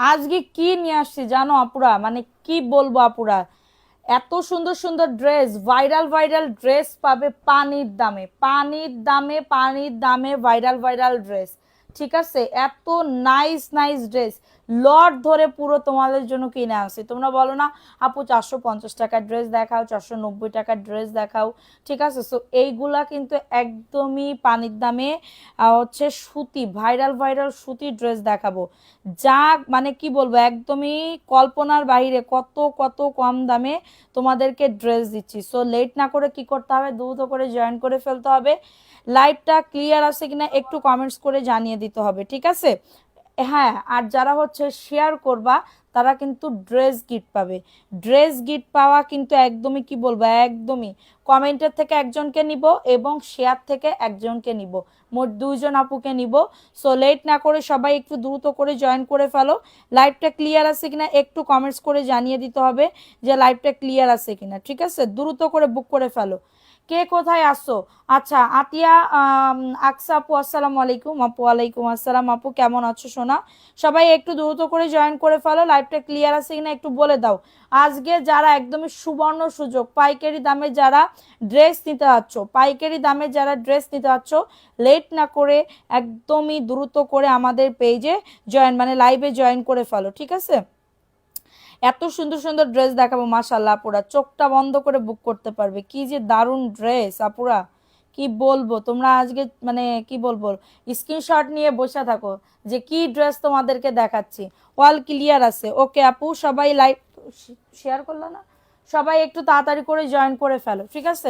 আজকে কি নিয়ে আসছি জানো আপুরা, মানে কি বলবো আপুরা, এত সুন্দর সুন্দর ড্রেস, ভাইরাল ভাইরাল ড্রেস পাবে পানির দামে, পানির দামে, পানির দামে ভাইরাল ভাইরাল ড্রেস। ঠিক আছে, এত নাইস নাইস ড্রেস লট ধরে পুরো তোমাদের জন্য কিনে আসি। তোমরা বলো না আপু 450 টাকার ড্রেস দেখাও, 490 টাকার ড্রেস দেখাও। ঠিক আছে, সো এইগুলা কিন্তু একদমই পানির দামে হচ্ছে সুতি, ভাইরাল ভাইরাল সুতি ড্রেস দেখাবো। যা মানে কি বলবো, একদমই কল্পনার বাইরে কত কত কম দামে তোমাদেরকে ড্রেস দিচ্ছি। সো লেট না করে কি করতে হবে, দ্রুত করে জয়েন করে ফেলতে হবে। লাইভটা ক্লিয়ার আছে কিনা একটু কমেন্টস করে জানিয়ে দিতে হবে, ঠিক আছে? হ্যাঁ, আর যারা হচ্ছে শেয়ার করবা তারা কিন্তু ড্রেস গিফট পাবে। ড্রেস গিফট পাওয়া কিন্তু একদমই কি বলবো, একদমই কমেন্টের থেকে একজনকে নিব এবং শেয়ার থেকে একজনকে নিব, মোট দুইজন আপুকে নিব। সো লেট না করে সবাই একটু দ্রুত করে জয়েন করে ফেলো। লাইভটা ক্লিয়ার আছে কিনা একটু কমেন্টস করে জানিয়ে দিতে হবে যে লাইভটা ক্লিয়ার আছে কিনা। ঠিক আছে, দ্রুত করে বুক করে ফেলো। কে কোথায় আসছো? আচ্ছা, আতিয়া আকসা আপু আসসালামু আলাইকুম। আপু ওয়ালাইকুম আসসালাম। আপু কেমন আছো সোনা? সবাই একটু দ্রুত করে জয়েন করে ফেলো। লাইভটা ক্লিয়ার আছে কিনা একটু বলে দাও। আজকে যারা একদমই সুবর্ণ সুযোগ, পাইকারি দামে যারা ড্রেস নিতে যাচ্ছ, পাইকারি দামে যারা ড্রেস নিতে যাচ্ছ, লেট না করে একদমই দ্রুত করে আমাদের পেজে জয়েন, মানে লাইভে জয়েন করে ফেলো। ঠিক আছে, এত সুন্দর সুন্দর ড্রেস দেখাবো মাশাল্লাহ। আপুরা চোখটা বন্ধ করে বুক করতে পারবে, কি যে দারুণ ড্রেস আপুরা, কি বলবো। তোমরা আজকে মানে কি বলবো, স্ক্রিনশট নিয়ে বসে থাকো যে কি ড্রেস তোমাদেরকে দেখাচ্ছি। অল ক্লিয়ার আছে? ওকে আপু, সবাই লাইভ শেয়ার করলো না? সবাই একটু তাড়াতাড়ি করে জয়েন করে ফেলো। ঠিক আছে,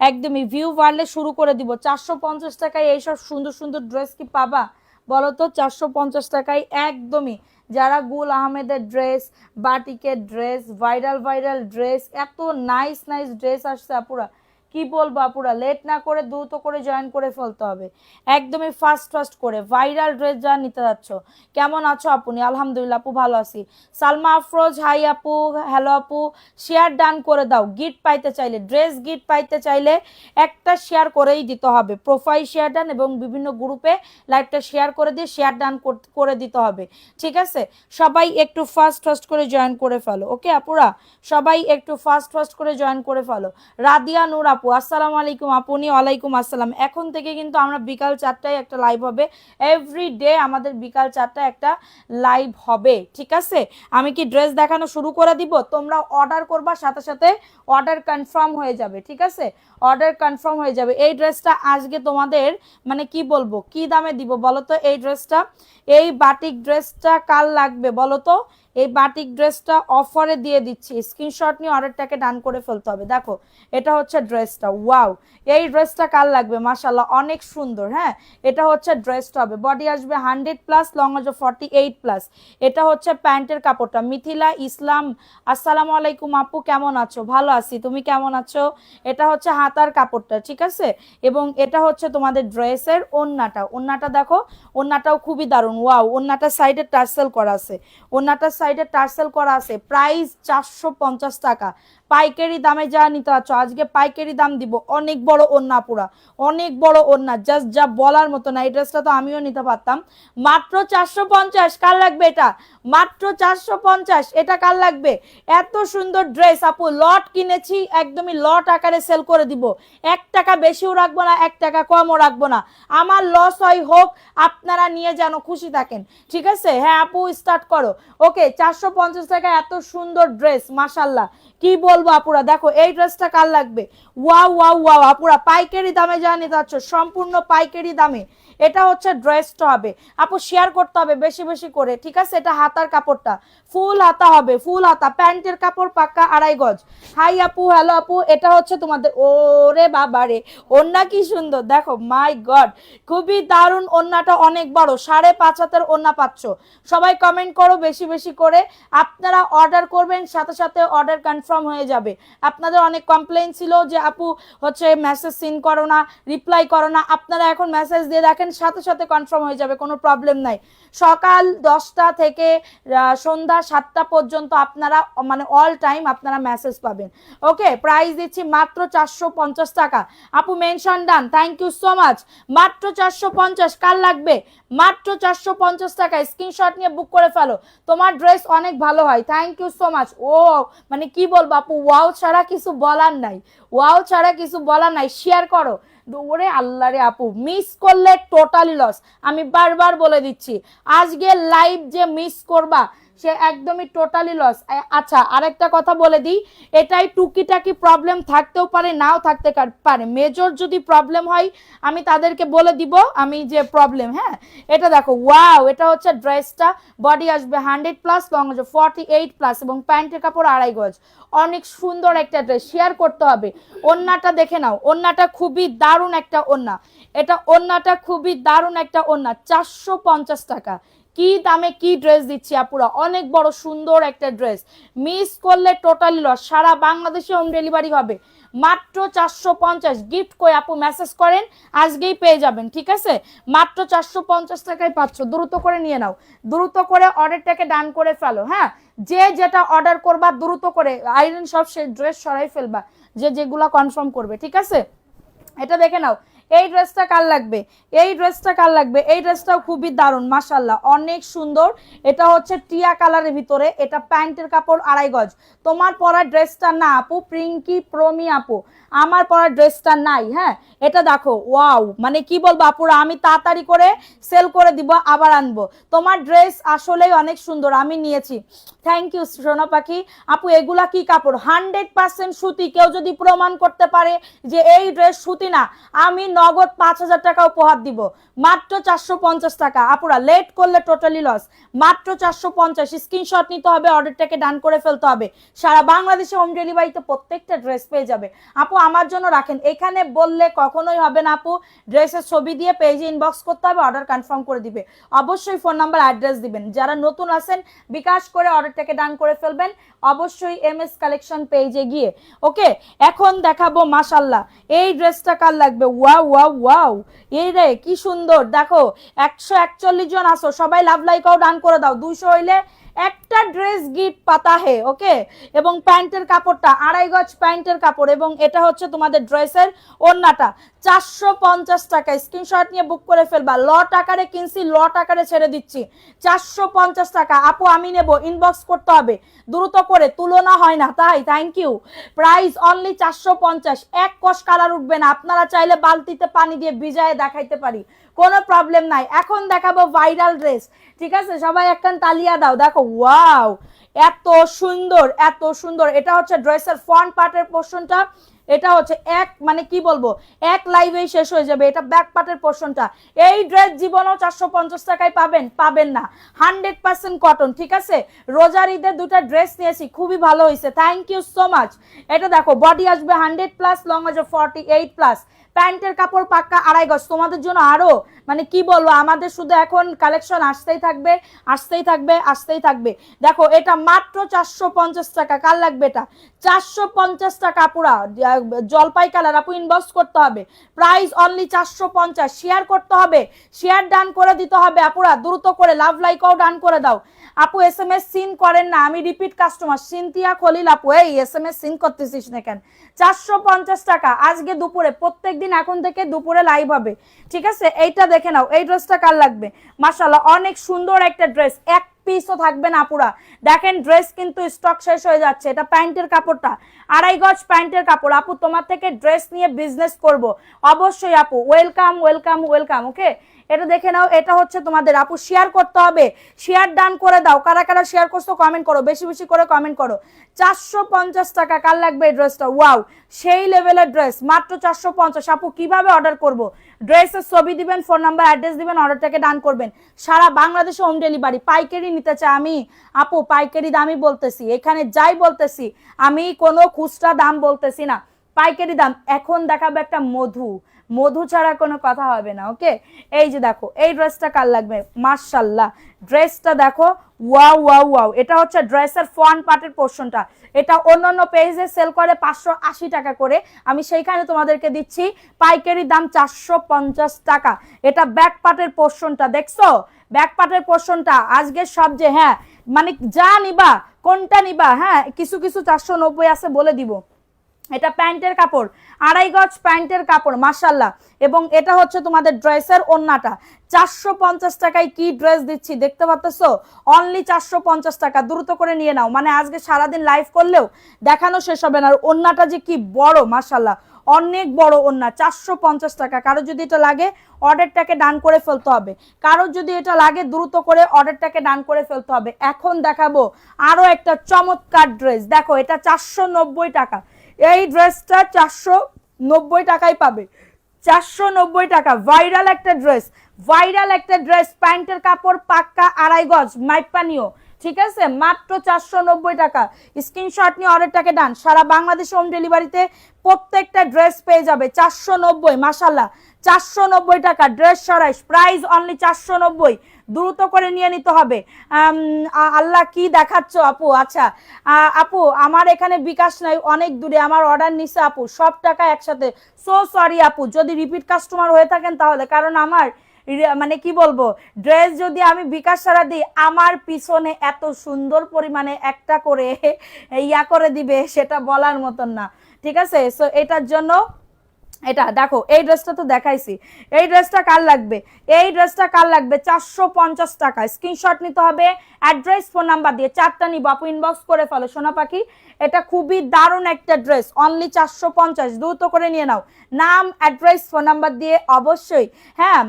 একদমই ভিউ বাড়লে শুরু করে দিব। 450 টাকায় এইসব সুন্দর সুন্দর ড্রেস কি পাবা বলো তো? 450 টাকায় একদমই। যারা গুল আহমেদের ড্রেস, বাটিকের ড্রেস, ভাইরাল ভাইরাল ড্রেস, এত নাইস নাইস ড্রেস আসছে আপুরা, কি বলবো আপুরা, লেট না করে দ্রুত করে জয়েন করে ফেলতে হবে। একদমই ফাস্ট ফাস্ট করে ভাইরাল ড্রেস যা নিতে যাচ্ছ। কেমন আছো আপনি? আলহামদুলিল্লাহ আপু ভালো আছি। সালমা আফরোজ হাই আপু, হ্যালো আপু। শেয়ার ডান করে দাও। গিফট পাইতে চাইলে, ড্রেস গিফট পাইতে চাইলে একটা শেয়ার করেই দিতে হবে। প্রোফাইল শেয়ার ডান এবং বিভিন্ন গ্রুপে লাইভটা শেয়ার করে দিয়ে শেয়ার ডান করে দিতে হবে। ঠিক আছে, সবাই একটু ফাস্ট ফাস্ট করে জয়েন করে ফেলো। ওকে আপুরা, সবাই একটু ফাস্ট ফাস্ট করে জয়েন করে ফেলো। রাদিয়া নূর আপু আসসালামু আলাইকুম। আপনি ওয়ালাইকুম আসসালাম। এখন থেকে কিন্তু আমরা বিকাল 4টায় একটা লাইভ হবে। এভরি ডে আমাদের বিকাল 4টায় একটা লাইভ হবে। ঠিক আছে, আমি কি ড্রেস দেখানো শুরু করে দিব? তোমরা অর্ডার করবা, সাথে সাথে অর্ডার কনফার্ম হয়ে যাবে। ঠিক আছে, অর্ডার কনফার্ম হয়ে যাবে। এই ড্রেসটা আজকে তোমাদের মানে কি বলবো, কি দামে দিব বলো তো? এই ড্রেসটা, এই বাটিক ড্রেসটা কার লাগবে বলো তো? এই বাটিক ড্রেসটা অফারে দিয়ে দিচ্ছি। স্ক্রিনশট নিয়ে অর্ডারটাকে ডান করে ফেলতে হবে। দেখো, এটা হচ্ছে ড্রেসটা, ওয়াও। এই ড্রেসটা কার লাগবে? মাশাআল্লাহ অনেক সুন্দর। হ্যাঁ, এটা হচ্ছে ড্রেসটা হবে, বডি আসবে 100+, লং আসবে 48+। এটা হচ্ছে প্যান্টের কাপড়টা। মিথিলা ইসলাম আসসালামু আলাইকুম আপু, কেমন আছো? ভালো আছি, তুমি কেমন আছো? এটা হচ্ছে হাতার কাপড়টা। ঠিক আছে, এবং এটা হচ্ছে তোমাদের ড্রেসের ওন্নাটা। ওন্নাটা দেখো, ওন্নাটাও খুবই দারুণ, ওয়াও। ওন্নাটার সাইডে টার্সেল করা আছে, ওন্নাটার সাইডে টার্সেল করা আছে। প্রাইস 450 টাকা। পাইকারি দামে যা নিতে পারছো, আজকে পাইকারি দাম দিব। অনেক বড় ওন্না পুরা, অনেক বড় ওন্না, জাস্ট যা বলার মতো না। এই ড্রেসটা তো আমিও নিতে পারতাম। মাত্র 450। কার লাগবে এটা? মাত্র 450। এটা কার লাগবে? এত সুন্দর ড্রেস আপু, লট কিনেছি, একদমই লট আকারে সেল করে দিব। 1 টাকা বেশিও রাখবো না, 1 টাকা কমও রাখবো না। আমার লস হয় হোক, আপনারা নিয়ে যেন খুশি থাকেন। ঠিক আছে, হ্যাঁ আপু স্টার্ট করো। ওকে, 450 টাকা এত সুন্দর ড্রেস, মাশাল্লাহ কি বলবো আপুরা। দেখো এই ড্রেসটা কার লাগবে? ওয়াও ওয়াও ওয়াও আপুরা, পাইকারি দামে যা নিতে পারছো, সম্পূর্ণ পাইকারি দামে। এটা হচ্ছে ড্রেসটা হবে আপু, শেয়ার করতে হবে বেশি বেশি করে। ঠিক আছে, এটা হাতার কাপড়টা, ফুল হাতা হবে, ফুল হাতা। প্যান্টের কাপড় পাক্কা 2.5 গজ। হাই আপু, হ্যালো আপু। এটা হচ্ছে তোমাদের, ওরে বাবা রে, ওন্না কি সুন্দর দেখো, মাই গড, খুবই দারুণ। ওন্নাটা অনেক বড়, 5.5 হাতের ওন্না পাচ্ছ। সবাই কমেন্ট করো বেশি বেশি করে। আপনারা অর্ডার করবেন, সাথে সাথে অর্ডার কনফার্ম হয়ে যাবে। আপনাদের অনেক কমপ্লেইন ছিল যে আপু হচ্ছে মেসেজ সিন করো না, রিপ্লাই করো না। আপনারা এখন মেসেজ দিয়ে দেখেন, সাথে সাথে কনফার্ম হয়ে যাবে, কোনো প্রবলেম নাই। সকাল 10টা থেকে সন্ধ্যা 7টা পর্যন্ত আপনারা মানে অল টাইম আপনারা মেসেজ পাবেন। ওকে, প্রাইস দিচ্ছি মাত্র 450 টাকা। আপু mention done, thank you so much. মাত্র 450, কার লাগবে? মাত্র 450 টাকা, স্ক্রিনশট নিয়ে বুক করে ফেলো। তোমার ড্রেস অনেক ভালো হয়, থ্যাংক ইউ সো মাচ। ও মানে কি বলবো আপু, ওয়াও ছাড়া কিছু বলার নাই, ওয়াও ছাড়া কিছু বলার নাই। শেয়ার করো। ওরে আল্লাহ রে আপু, মিস করলে টোটালি লস। আমি বারবার বলে দিচ্ছি, আজকে লাইভ যে মিস করবা সে একদমই টোটালি লস। আচ্ছা, আরেকটা কথা বলে দিই, এটাই টুকিটাকি প্রবলেম থাকতেও পারে, নাও থাকতে পারে। মেজর যদি প্রবলেম হয় আমি তাদেরকে বলে দিব আমি যে প্রবলেম। হ্যাঁ, এটা দেখো, ওয়াও, এটা হচ্ছে ড্রেসটা। বডি আসবে 100+, লং আসবে 48+, এবং প্যান্টের কাপড় 2.5 গজ। অনেক সুন্দর একটা ড্রেস, শেয়ার করতে হবে। ওন্নাটা দেখে নাও, ওন্নাটা খুবই দারুণ একটা ওন্না, এটা ওন্নাটা খুবই দারুণ একটা ওন্না। 450 টাকা, কি দামে কি ড্রেস দিচ্ছি আপুরা, অনেক বড় সুন্দর একটা ড্রেস। মিস করলে টোটালি লস। সারা বাংলাদেশে হোম ডেলিভারি হবে। মাত্র 450। গিফট কই আপু, মেসেজ করেন, আজকেই পেয়ে যাবেন, ঠিক আছে? মাত্র 450 টাকায় পাচ্ছ, দ্রুত করে নিয়ে নাও, দ্রুত করে অর্ডারটাকে ডান করে ফেলো। হ্যাঁ, যে যেটা অর্ডার করবা দ্রুত করে আইরন সব সে ড্রেস সরাই ফেলবা, যে যেগুলা কনফার্ম করবে, ঠিক আছে? এটা দেখে নাও, এই ড্রেসটা কার লাগবে, এই ড্রেসটা কার লাগবে? এই ড্রেসটাও খুবই দারুণ, মাশাআল্লাহ, অনেক সুন্দর। এটা হচ্ছে টিয়া কালারের ভিতরে, এটা প্যান্টের কাপড় 2.5 গজ। তোমার পরা ড্রেসটা না আপু, প্রিঙ্কি প্রমি আপু, আমার পরা ড্রেসটা নাই। হ্যাঁ, এটা দেখো, ওয়াও, মানে কি বলবো আপুরা, আমি তাড়াতাড়ি করে সেল করে দিব, আবার আনবো। তোমার ড্রেস আসলেই অনেক সুন্দর, আমি নিয়েছি, থ্যাংক ইউ সোনা পাখি আপু। এগুলা কি কাপড়? 100% সুতি। কেউ যদি প্রমাণ করতে পারে যে এই ড্রেস সুতি না, আমি নগদ 5000 টাকা উপহার দিব। মাত্র 450 টাকা আপুরা, লেট করলে টোটালি লস। মাত্র 450, স্ক্রিনশট নিতে হবে, অর্ডারটাকে ডান করে ফেলতে হবে। সারা বাংলাদেশে হোম ডেলিভারিতে প্রত্যেকটা ড্রেস পেয়ে যাবে। আপু আমার জন্য রাখেন, এখানে বললে কখনোই হবে না আপু। ড্রেসের ছবি দিয়ে পেজে ইনবক্স করতে হবে, অর্ডার কনফার্ম করে দিবে। অবশ্যই ফোন নাম্বার, অ্যাড্রেস দিবেন। যারা নতুন আছেন বিকাশ করে অর্ডারটাকে ডান করে ফেলবেন, অবশ্যই এমএস কালেকশন পেজে গিয়ে। ওকে, এখন দেখাবো মাশাআল্লাহ, এই ড্রেসটা কার লাগবে? ওয়াও ওয়াও ওয়াও, এই রে কি সুন্দর। দেখো 141 জন আসো, সবাই লাভ লাইকও ডান করে দাও। 200 হইলে একটা ড্রেস গিফট পাতা হে। ওকে, এবং প্যান্টের কাপড়টা 2.5 গজ প্যান্টের কাপড়, এবং এটা হচ্ছে তোমাদের ড্রেসের ওড়নাটা। 450 টাকা, স্ক্রিনশট নিয়ে বুক করে ফেলবা। লট আকারে কিনছি, লট আকারে ছেড়ে দিচ্ছি। 450 টাকা আপু, আমি নেব, ইনবক্স করতে হবে দ্রুত করে, তুলনা হয় না তাই। Thank you. প্রাইস অনলি 450, এক কষ কালার উঠবে না। আপনারা চাইলে বালতিতে পানি দিয়ে ভিজায় দেখাইতে পারি, কোনো প্রবলেম নাই। এখন দেখাবো ভাইরাল ড্রেস, ঠিক আছে? সবাই একখান তালিয়া দাও। দেখো, ওয়াও, এত সুন্দর, এত সুন্দর। এটা হচ্ছে ড্রেসের ফ্রন্ট পার্টের পোর্শনটা, এটা হচ্ছে এক মানে কি বলবো, এক লাইভেই শেষ হয়ে যাবে। এটা ব্যাক পার্টের পোর্শনটা। এই ড্রেস জীবনেও 450 টাকায় পাবেন না। 100% কটন, ঠিক আছে? রোজার ঈদে দুটা ড্রেস নিয়েছি, খুবই ভালো হয়েছে, থ্যাংক ইউ সো মাচ। এটা দেখো, বডি আসবে 100+, লং আসবে 48+, প্যান্টের কাপড় পাক্কা 2.5 গজ। তোমাদের জন্য আরো মানে কি বলবো, আমাদের শুধু এখন কালেকশন আসতেই থাকবে, আসতেই থাকবে, আসতেই থাকবে। দেখো, এটা মাত্র 450 টাকা, কার লাগবে এটা? 450 টাকা পুরা, জলপাই কালার আপু, ইনবক্স করতে হবে। প্রাইস অনলি 450, শেয়ার করতে হবে, শেয়ার ডান করে দিতে হবে আপুরা, দ্রুত করে লাভ লাইকও ডান করে দাও। আপু এসএমএস সিন করেন না, আমি রিপিট কাস্টমার। সিনথিয়া খলিল আপু, এই এসএমএস সিন করতেছিস না কেন? 450 টাকা আজকে দুপুরে, প্রত্যেকদিন এখন থেকে দুপুরে লাইভ হবে, ঠিক আছে? এইটা দেখে নাও, এই ড্রেসটা কার লাগবে? মাশাআল্লাহ, অনেক সুন্দর একটা ড্রেস, এক পিসও থাকবে না আপুরা। দেখেন, ড্রেস কিন্তু স্টক শেষ হয়ে যাচ্ছে। এটা প্যান্টের কাপড়টা 2.5 গজ প্যান্টের কাপড়। আপু তোমার থেকে ড্রেস নিয়ে বিজনেস করব, অবশ্যই আপু, ওয়েলকাম ওয়েলকাম ওয়েলকাম। ওকে, এটা দেখে নাও, এটা হচ্ছে তোমাদের। আপু শেয়ার করতে হবে, শেয়ার ডান করে দাও। কারা কারা শেয়ার করছো কমেন্ট করো, বেশি বেশি করে কমেন্ট করো। 450 টাকা, কার লাগবে এই ড্রেসটা? ওয়াও, সেই লেভেলের ড্রেস, মাত্র 450। আপু কিভাবে অর্ডার করব? ড্রেসের ছবি দিবেন, ফোন নাম্বার, অ্যাড্রেস দিবেন, অর্ডারটাকে ডান করবেন। সারা বাংলাদেশে হোম ডেলিভারি। পাইকারি নিতে চাই আমি আপু, পাইকারি দামই বলতেছি, এখানে যাই বলতেছি, আমি কোনো খুচরা দাম বলতেছি না, পাইকারি দাম। এখন দেখাবো একটা মধু, মধু ছাড়া কোনো কথা হবে না। ওকে, এই যে দেখো এই ড্রেসটা কার লাগবে, মাশাআল্লাহ ড্রেসটা দেখো, ওয়াও ওয়াও ওয়াও। এটা হচ্ছে ড্রেসের ফ্রন্ট পার্টের পোরশনটা, এটা অন্যান্য পেজে সেল করে 580 টাকা করে, আমি সেইখানে তোমাদেরকে দিচ্ছি পাইকারি দাম 450 টাকা। এটা ব্যাক পার্টের পোরশনটা দেখছো, ব্যাক পার্টের পোরশনটা আজকে সব যে, হ্যাঁ মানে যা নিবা কোনটা নিবা, হ্যাঁ কিছু কিছু 490 আছে বলে দিব। এটা প্যান্টের কাপড়, 2.5 গজ প্যান্টের কাপড় মাশাআল্লাহ। এবং এটা হচ্ছে তোমাদের ড্রেসের ওন্নাটা, 450 টাকায় কি ড্রেস দিচ্ছি দেখতে পাচ্ছো, অনলি 450 টাকা। দ্রুত করে নিয়ে নাও, মানে আজকে সারাদিন লাইভ করলেও দেখানো শেষ হবে না। আর ওন্নাটা যে কি বড় মাশাআল্লাহ, অনেক বড় ওন্না, 450 টাকা। কারো যদি এটা লাগে অর্ডারটাকে ডান করে ফেলতে হবে, কারো যদি এটা লাগে দ্রুত করে অর্ডারটাকে ডান করে ফেলতে হবে। এখন দেখাবো আরো একটা চমৎকার ড্রেস, দেখো এটা 490 টাকা, এই ড্রেসটা 490 টাকায় পাবে, 490 টাকা। ভাইরাল একটা ড্রেস, ভাইরাল একটা ড্রেস, প্যান্টের কাপড় পাক্কা 2.5 গজ, মাইপা নিও, ঠিক আছে, মাত্র 490 টাকা। স্ক্রিনশট নিয়ে অর্ডারটাকে ডান। সারা বাংলাদেশে হোম ডেলিভারিতে প্রত্যেকটা ড্রেস পেয়ে যাবে 490, মাশাআল্লাহ 490 টাকা ড্রেস সরাইশ, প্রাইস অনলি 490। দ্রুত করে নিয়ে নিতে হবে। আল্লাহ কি দেখাচ্ছ আপু, আচ্ছা আপু আমার এখানে বিকাশ নাই, অনেক দূরে, আমার অর্ডার নিছে আপু, সব টাকা একসাথে, সো সরি আপু যদি রিপিট কাস্টমার হয়ে থাকেন তাহলে, কারণ আমার মানে কি বলবো, ড্রেস যদি আমি বিকাশ ছাড়া দিই, আমার পিছনে এত সুন্দর পরিমাণে একটা করে ইয়া করে দিবে সেটা বলার মতন না, ঠিক আছে। সো এটার জন্য এটা দেখো, এই ড্রেসটা তো দেখাইছি, এই ড্রেসটা কার লাগবে, এই ড্রেসটা কার লাগবে 450 টাকা। স্ক্রিনশট নিতে হবে, অ্যাড্রেস ফোন নাম্বার দিয়ে, 4টা নিব আপু, ইনবক্স করে ফেলো সোনা পাখি। এটা খুবই দারুণ একটা ড্রেস, অনলি 450, দ্রুত করে নিয়ে নাও। নাম অ্যাড্রেস ফোন নাম্বার দিয়ে অবশ্যই, হ্যাঁ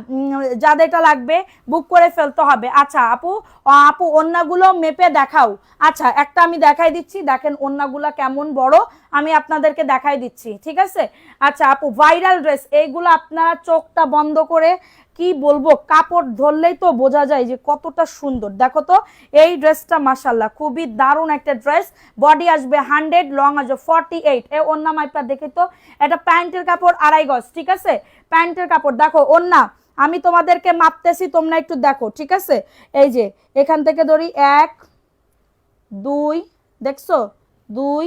যাদের এটা লাগবে বুক করে ফেলতে হবে। আচ্ছা আপু, আপু ওন্নাগুলো মেপে দেখাও। আচ্ছা একটা আমি দেখাই দিচ্ছি, দেখেন ওন্নাগুলো কেমন বড়, আমি আপনাদেরকে দেখাই দিচ্ছি, ঠিক আছে। আচ্ছা আপু ভাইরাল ড্রেস, এইগুলো আপনারা চোখটা বন্ধ করে কি বলবো, কাপড় ধরলেই তো বোঝা যায় যে কতটা সুন্দর। দেখো তো এই ড্রেসটা মাশাআল্লাহ খুবই দারুণ একটা ড্রেস, বডি আসবে 100, লং আসবে 48, এ ওন্না মাইপটা দেখে তো, এটা প্যান্টের কাপড় 2.5 গজ, ঠিক আছে, প্যান্টের কাপড়। দেখো ওন্না আমি তোমাদেরকে মাপতেছি, তোমরা একটু দেখো, ঠিক আছে। এই যে এখান থেকে ধরি 1 2, দেখছো 2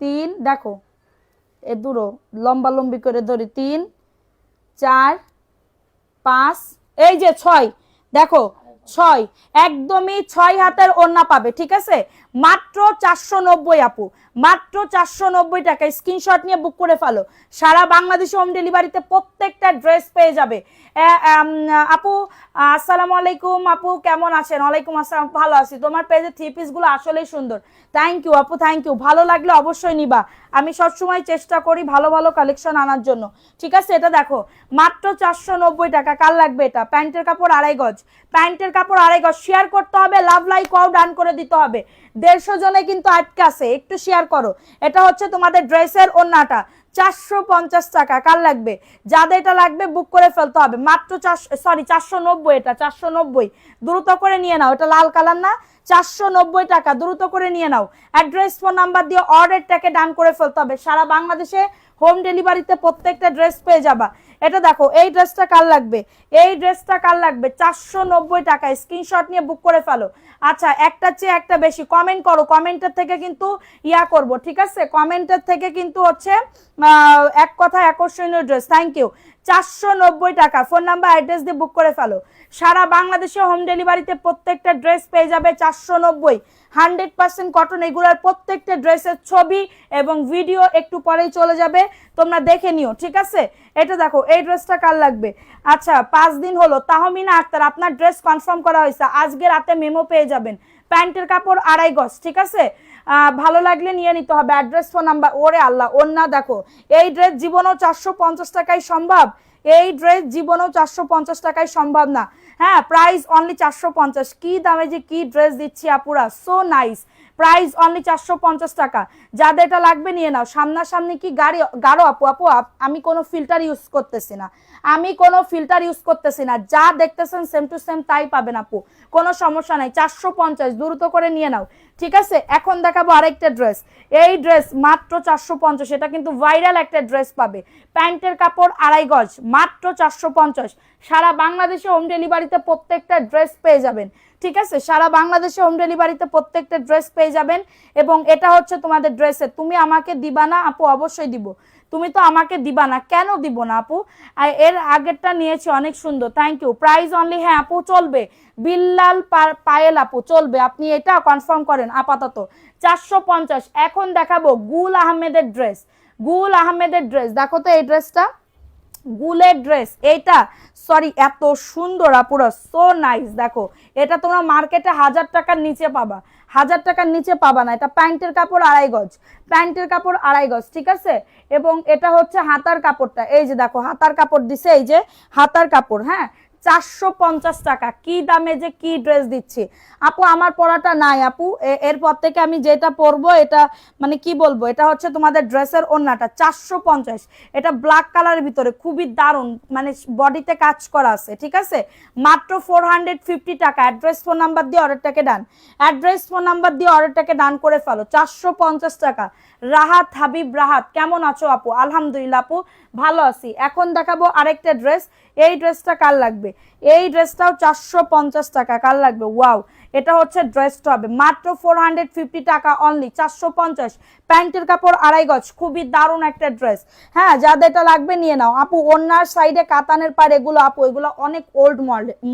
3, দেখো এ দুটো লম্বা লম্বি করে ধরি, 3 4 5, এই যে 6, দেখো 6, একদমই 6 হাতের ওন্না পাবে, ঠিক আছে, মাত্র 490 আপু, মাত্র 490 টাকা। স্ক্রিনশট নিয়ে বুক করে ফেলো, সারা বাংলাদেশে হোম ডেলিভারিতে প্রত্যেকটা ড্রেস পেয়ে যাবে। আপু আসসালামু আলাইকুম, আপু কেমন আছেন? ওয়ালাইকুম আসসালাম, ভালো আছি। তোমার পেজে থ্রি পিস গুলো আসলেই সুন্দর, থ্যাংক ইউ আপু, থ্যাংক ইউ। ভালো লাগলে অবশ্যই নিবা, আমি সবসময় চেষ্টা করি ভালো ভালো কালেকশন আনার জন্য, ঠিক আছে। এটা দেখো মাত্র 490 টাকা, কার লাগবে এটা, প্যান্টের কাপড় 2.5 গজ, প্যান্টের কাপড় 2.5 গজ। শেয়ার করতে হবে, লাভ লাইক ওয়াও ডান করে দিতে হবে। 150 জনে কিন্তু আটকে আছে, একটু শেয়ার করো। এটা হচ্ছে তোমাদের ড্রেসের ওন্নাটা, 450 টাকা, কার লাগবে, যাদের এটা লাগবে বুক করে ফেলতে হবে, মাত্র 490, এটা 490, দ্রুত করে নিয়ে নাও। এটা লাল কালার না, 490 টাকা, দ্রুত করে নিয়ে নাও। অ্যাড্রেস ফোন নাম্বার দিয়ে অর্ডারটাকে ডান করে ফেলতে হবে। সারা বাংলাদেশে হোম ডেলিভারিতে প্রত্যেকটা ড্রেস পেয়ে যাবা। এটা দেখো এই ড্রেসটা কার লাগবে, এই ড্রেসটা কার লাগবে, 490 টাকা। স্ক্রিনশট নিয়ে বুক করে ফেলো। আচ্ছা একটা চেয়ে একটা বেশি কমেন্ট করো, কমেন্টের থেকে কিন্তু ইয়া করব, ঠিক আছে, কমেন্টের থেকে কিন্তু হচ্ছে এক কথা আকর্ষণীয় ড্রেস, থ্যাংক ইউ। 490 টাকা, ফোন নাম্বার অ্যাড্রেস দিয়ে বুক করে ফেলো। সারা বাংলাদেশে হোম ডেলিভারিতে প্রত্যেকটা ড্রেস পেয়ে যাবে 490, 100% কটন। এগুলোর প্রত্যেকটা ড্রেসের ছবি এবং ভিডিও একটু পরেই চলে যাবে, তোমরা দেখে নিও, ঠিক আছে। এটা দেখো এই ড্রেসটা কার লাগবে। আচ্ছা 5 দিন হলো, তাহমিনা আক্তার আপনার ড্রেস কনফার্ম করা হয়েছে, আজকে রাতে মেমো পেয়ে যাবেন। প্যান্টের কাপড় 2.5 গজ, ঠিক আছে, ভালো লাগলে নিয়ে নিতে হবে। অ্যাড্রেস ফোন নাম্বার, ওরে আল্লাহ ওন্না দেখো, এই ড্রেস জীবনেও 450 টাকায় সম্ভব, এই ড্রেস জীবনেও 450 টাকায় সম্ভব না, হ্যাঁ প্রাইস অনলি 450। কি দামে যে কি ড্রেস দিচ্ছি আপুরা, সো নাইস, প্রাইস অনলি 450 টাকা। যাদের এটা লাগবে নিয়ে নাও। সামনাসামনি কি গাঢ় আপু? আপু আমি কোনো ফিল্টার ইউজ করতেছি না, আমি কোনো ফিল্টার ইউজ করতেছি না, যা দেখতেছেন সেম টু সেম তাই পাবেন আপু, কোনো সমস্যা নাই। 450, দ্রুত করে নিয়ে নাও, ঠিক আছে। এখন দেখাবো আরেকটা ড্রেস। এই ড্রেস মাত্র 450, এটা কিন্তু ভাইরাল একটা ড্রেস পাবে। প্যান্টের কাপড় 2.5 গজ, মাত্র 450। সারা বাংলাদেশে হোম ডেলিভারিতে প্রত্যেকটা ড্রেস পেয়ে যাবেন, ঠিক আছে। সারা বাংলাদেশে হোম ডেলিভারিতে প্রত্যেকটা ড্রেস পেয়ে যাবেন। এবং এটা হচ্ছে তোমাদের ড্রেসে, তুমি আমাকে দিবা না আপু? অবশ্যই দিব। তুমি তো আমাকে দিবা না, কেন দিব না আপু? এর আগেরটা নিয়েছি, অনেক সুন্দর, থ্যাংক ইউ। প্রাইস অনলি, হ্যাঁ আপু চলবে, বিল্লাল পায়েল আপু চলবে, আপনি এটা কনফার্ম করেন আপাতত 450। এখন দেখাবো গুল আহমেদের ড্রেস। গুল আহমেদের ড্রেস দেখো তো, এই ড্রেসটা গুলের ড্রেস, এইটা সরি এত সুন্দর আপুরা, সো নাইস। দেখো এটা তোমরা মার্কেটে 1000 টাকার নিচে পাবা, 1000 টাকার নিচে পাবা না। এটা প্যান্টের কাপড় 2.5 গজ, প্যান্টের কাপড় 2.5 গজ, ঠিক আছে। এবং এটা হচ্ছে হাতার কাপড়টা, এই যে দেখো হাতার কাপড় দিছে, এই যে হাতার কাপড়, হ্যাঁ 450 টাকা। কি দামে যে কি ড্রেস দিচ্ছি আপু, আমার পরাটা নাই আপু, এরপর থেকে আমি যেটা পরবো এটা মানে কি বলবো, এটা হচ্ছে তোমাদের ড্রেসের ওড়নাটা 450। এটা ব্ল্যাক কালারের ভিতরে খুবই দারুণ, মানে বডিতে কাজ করা আছে, ঠিক আছে। মাত্র 450 টাকা। অ্যাড্রেস ফোন নাম্বার দিয়ে অর্ডারটাকে ডান, অ্যাড্রেস ফোন নাম্বার দিয়ে অর্ডারটাকে ডান করে ফেলো। 450 টাকা। রাহাত হাবিব, রাহাত কেমন আছো আপু? আলহামদুলিল্লাহ আপু ভালো আছি। এখন দেখাবো আরেকটা ড্রেস। এই ড্রেসটা কার লাগবে? এই ড্রেসটাও 450 টাকা। কার লাগবে? ওয়াও, এটা হচ্ছে ড্রেসটা হবে মাত্র 450 টাকা অনলি, 450। প্যান্টের কাপড় 2.5 গজ, খুবই দারুণ একটা ড্রেস, হ্যাঁ যাদের এটা লাগবে নিয়ে নাও আপু। ওনার সাইডে কাতানের পার, এগুলো আপু এগুলো অনেক ওল্ড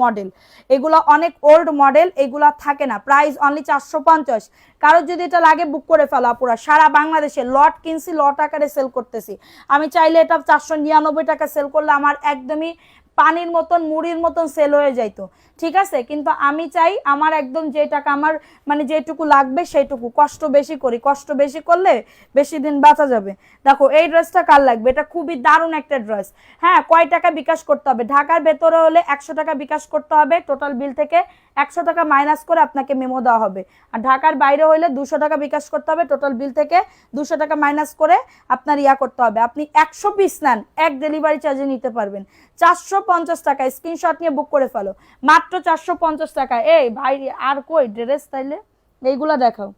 মডেল, এগুলো অনেক ওল্ড মডেল, এগুলো থাকে না। Price only 450। কারো যদি এটা লাগে বুক করে ফেলো আপুরা, সারা বাংলাদেশে লট কিনছি, লট আকারে সেল করতেছি। আমি চাইলে এটা 499 টাকা সেল করলে আমার একদমই পানির মতন মুড়ির মতন সেল হয়ে যাইতো, ঠিক আছে। কিন্তু আমি চাই আমার একদম যে টাকা আমার মানে যেটুকু লাগবে সেইটুকু, কষ্ট বেশি করি, কষ্ট বেশি করলে বেশি দিন বাঁচা যাবে। দেখো এই ড্রেসটা কার লাগবে? এটা খুবই দারুণ একটা ড্রেস, হ্যাঁ। কয় টাকা বিকাশ করতে হবে? ঢাকার ভেতরে হলে 100 টাকা বিকাশ করতে হবে, টোটাল বিল থেকে 100 টাকা মাইনাস করে আপনাকে মেমো দেওয়া হবে। আর ঢাকার বাইরে হলে 200 টাকা বিকাশ করতে হবে, টোটাল বিল থেকে 200 টাকা মাইনাস করে আপনার ইয়া করতে হবে। আপনি 100 পিস নেন, এক ডেলিভারি চার্জে নিতে পারবেন। 450 টাকা, স্ক্রিনশট নিয়ে বুক করে ফেলো, মাত্র 450 টাকা। এই ভাই আর কই ড্রেস, তাইলে এইগুলা দেখাও।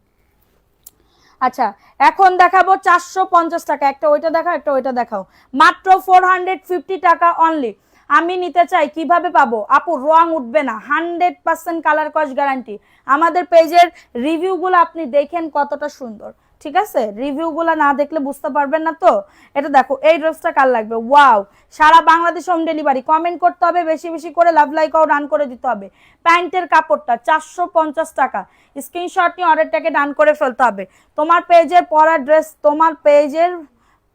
আচ্ছা এখন দেখাবো 450 টাকা, একটা ওইটা দেখাও, একটা ওইটা দেখাও, মাত্র 450 টাকা অনলি। আমি নিতে চাই, কিভাবে পাবো আপু? রং উঠবে না, 100% কালার কস গ্যারান্টি। আমাদের পেজের রিভিউগুলো আপনি দেখেন কতটা সুন্দর, ঠিক আছে। রিভিউগুলো না দেখলে বুঝতে পারবেন না তো। এটা দেখো এই ড্রেসটা কার লাগবে? ওয়াও, সারা বাংলাদেশ হোম ডেলিভারি। কমেন্ট করতে হবে বেশি বেশি করে, লাভ লাইকও রান করে দিতে হবে। প্যান্টের কাপড়টা 450 টাকা, স্ক্রিনশট নিয়ে অর্ডারটাকে ডান করে ফেলতে হবে। তোমার পেজের পরা ড্রেস, তোমার পেজের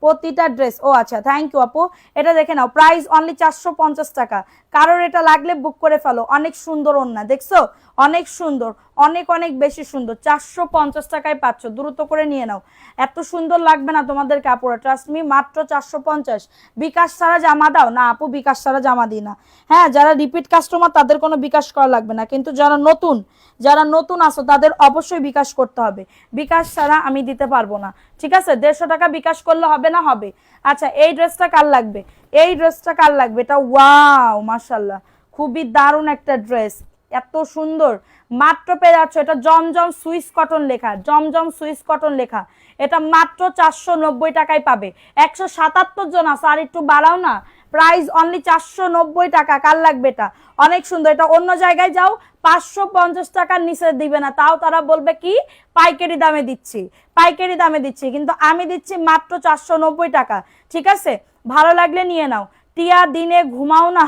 প্রতিটা ড্রেস, ও আচ্ছা থ্যাংক ইউ আপু। এটা দেখে নাও, প্রাইস অনলি 450 টাকা। কারোর এটা লাগলে বুক করে ফেলো, অনেক সুন্দর ওন্না, দেখছো অনেক সুন্দর, অনেক অনেক বেশি সুন্দর। 450 টাকায় পাচ্ছ, দ্রুত করে নিয়ে নাও। এত সুন্দর লাগবে না তোমাদের কাপড়, ট্রাস্ট মি, মাত্র 450। বিকাশ ছাড়া জামা দাও না আপু? বিকাশ ছাড়া জামা দিই না, হ্যাঁ। যারা রিপিট কাস্টমার তাদের কোনো বিকাশ করা লাগবে না, কিন্তু যারা নতুন আসো তাদের অবশ্যই বিকাশ করতে হবে। বিকাশ ছাড়া আমি দিতে পারবো না, ঠিক আছে। 150 টাকা বিকাশ করলে হবে না? হবে। আচ্ছা এই ড্রেসটা কার লাগবে? এই ড্রেসটা কার লাগবে? এটা ওয়াও মাশাআল্লাহ, খুবই দারুণ একটা ড্রেস, এত সুন্দর। মাত্র পেয়ে যাচ্ছ, এটা জমজম সুইস কটন লেখা, জমজম সুইস কটন লেখা। এটা মাত্র 490 টাকায় পাবে। 177 জন আছে, আর একটু বাড়াও না। প্রাইস অনলি 490 টাকা। কার লাগবে? এটা অনেক সুন্দর। এটা অন্য জায়গায় যাও 550 টাকার নিচে দিবে না, তাও তারা বলবে কি পাইকারি দামে দিচ্ছি, পাইকারি দামে দিচ্ছি, কিন্তু আমি দিচ্ছি মাত্র 490 টাকা, ঠিক আছে। ভালো লাগলে নিয়ে নাও। টিয়া দিনে ঘুমাও না,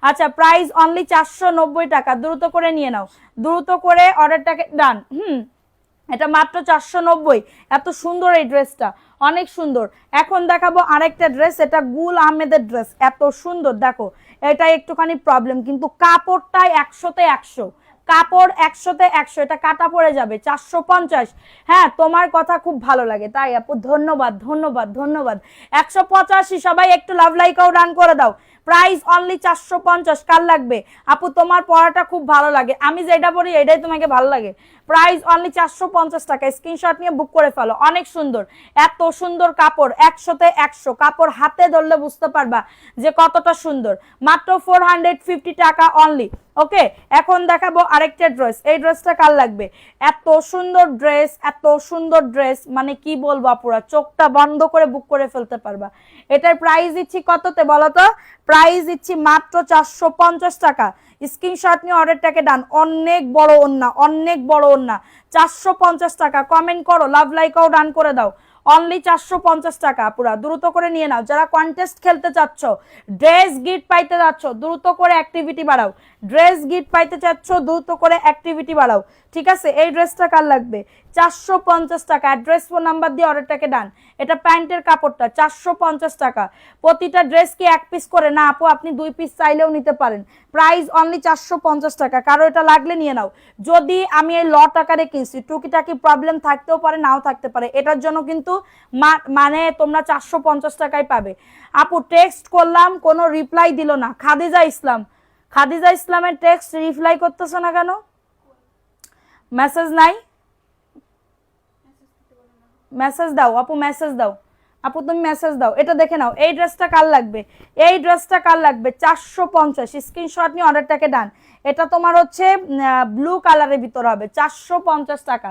আচ্ছা প্রাইস অনলি 490 টাকা, দ্রুত করে নিয়ে নাও, দ্রুত করে অর্ডারটাকে ডান। এটা মাত্র 490। এত সুন্দর এই ড্রেসটা, অনেক সুন্দর। এখন দেখাবো আরেকটা ড্রেস, এটা গুল আহমেদের ড্রেস, এত সুন্দর। দেখো এটা একটুখানি প্রবলেম, কিন্তু কাপড়টাই 100তে 100, কাপড় 100তে 100, এটা কাটা পড়ে যাবে 450। হ্যাঁ তোমার কথা খুব ভালো লাগে তাই আপু, ধন্যবাদ ধন্যবাদ ধন্যবাদ। 185, সবাই একটু লাভ লাইকও রান করে দাও। Price only 450। কার লাগবে আপু? তোমার পড়াটা খুব ভালো লাগে, আমি যেটা পড়ি এটাই তোমাকে ভালো লাগে। প্রাইস অনলি 450 টাকা, স্ক্রিনশট নিয়ে বুক করে ফেলো। অনেক সুন্দর, এত সুন্দর কাপড়, 100তে 100 কাপড়, হাতে ধরলে বুঝতে পারবা যে কতটা সুন্দর। মাত্র 450 টাকা অনলি। ওকে, এখন দেখাবো আরেকটা ড্রেস। এই ড্রেসটা কার লাগবে? এত সুন্দর ড্রেস, এত সুন্দর ড্রেস, মানে কি বলবো আপুরা, চোখটা বন্ধ করে বুক করে ফেলতে পারবা। এটার প্রাইস দিচ্ছি কততে বলো তো? প্রাইস দিচ্ছি মাত্র 450 টাকা। স্ক্রিনশট নিয়ে অর্ডারটাকে ডান। অনেক বড় ওন্না, অনেক বড় ওন্না, 450 টাকা। কমেন্ট করো, লাভ লাইকও ডান করে দাও। অনলি 450 টাকা পুরা, দ্রুত করে নিয়ে নাও। যারা কন্টেস্ট খেলতে চাচ্ছ, ড্রেস গিফট পাইতে যাচ্ছ, দ্রুত করে অ্যাক্টিভিটি বাড়াও। ড্রেস গিফট পাইতে চাচ্ছ, দ্রুত করে অ্যাক্টিভিটি বাড়াও। ঠিক আছে, এই ড্রেসটা কার লাগবে? 450 টাকা। অ্যাড্রেস ফোন নাম্বার দিয়ে অর্ডারটাকে ডান। এটা প্যান্টের কাপড়টা, 450 টাকা। প্রতিটা ড্রেস কি এক পিস করে? না আপু, আপনি 2 পিস চাইলেও নিতে পারেন। প্রাইস অনলি 450 টাকা। কারো এটা লাগলে নিয়ে নাও। যদি আমি এই লট আকারে কিনছি, টুকিটাকি প্রবলেম থাকতেও পারে, নাও থাকতে পারে, এটার জন্য কিন্তু মানে তোমরা 450 টাকায় পাবে। আপু টেক্সট করলাম, কোনো রিপ্লাই দিল না। খাদিজা ইসলাম, খাদিজা ইসলামের টেক্সট রিপ্লাই করতেছ না কেন? মেসেজ নাই? মেসেজ দাও আপু, মেসেজ দাও আপু, তুমি মেসেজ দাও। এটা দেখে নাও, এই ড্রেসটা কার লাগবে? এই ড্রেসটা কার লাগবে? 450। স্ক্রিনশট নিয়ে অর্ডারটাকে ডান। এটা তোমার হচ্ছে ব্লু কালারের ভিতর হবে, 450 টাকা।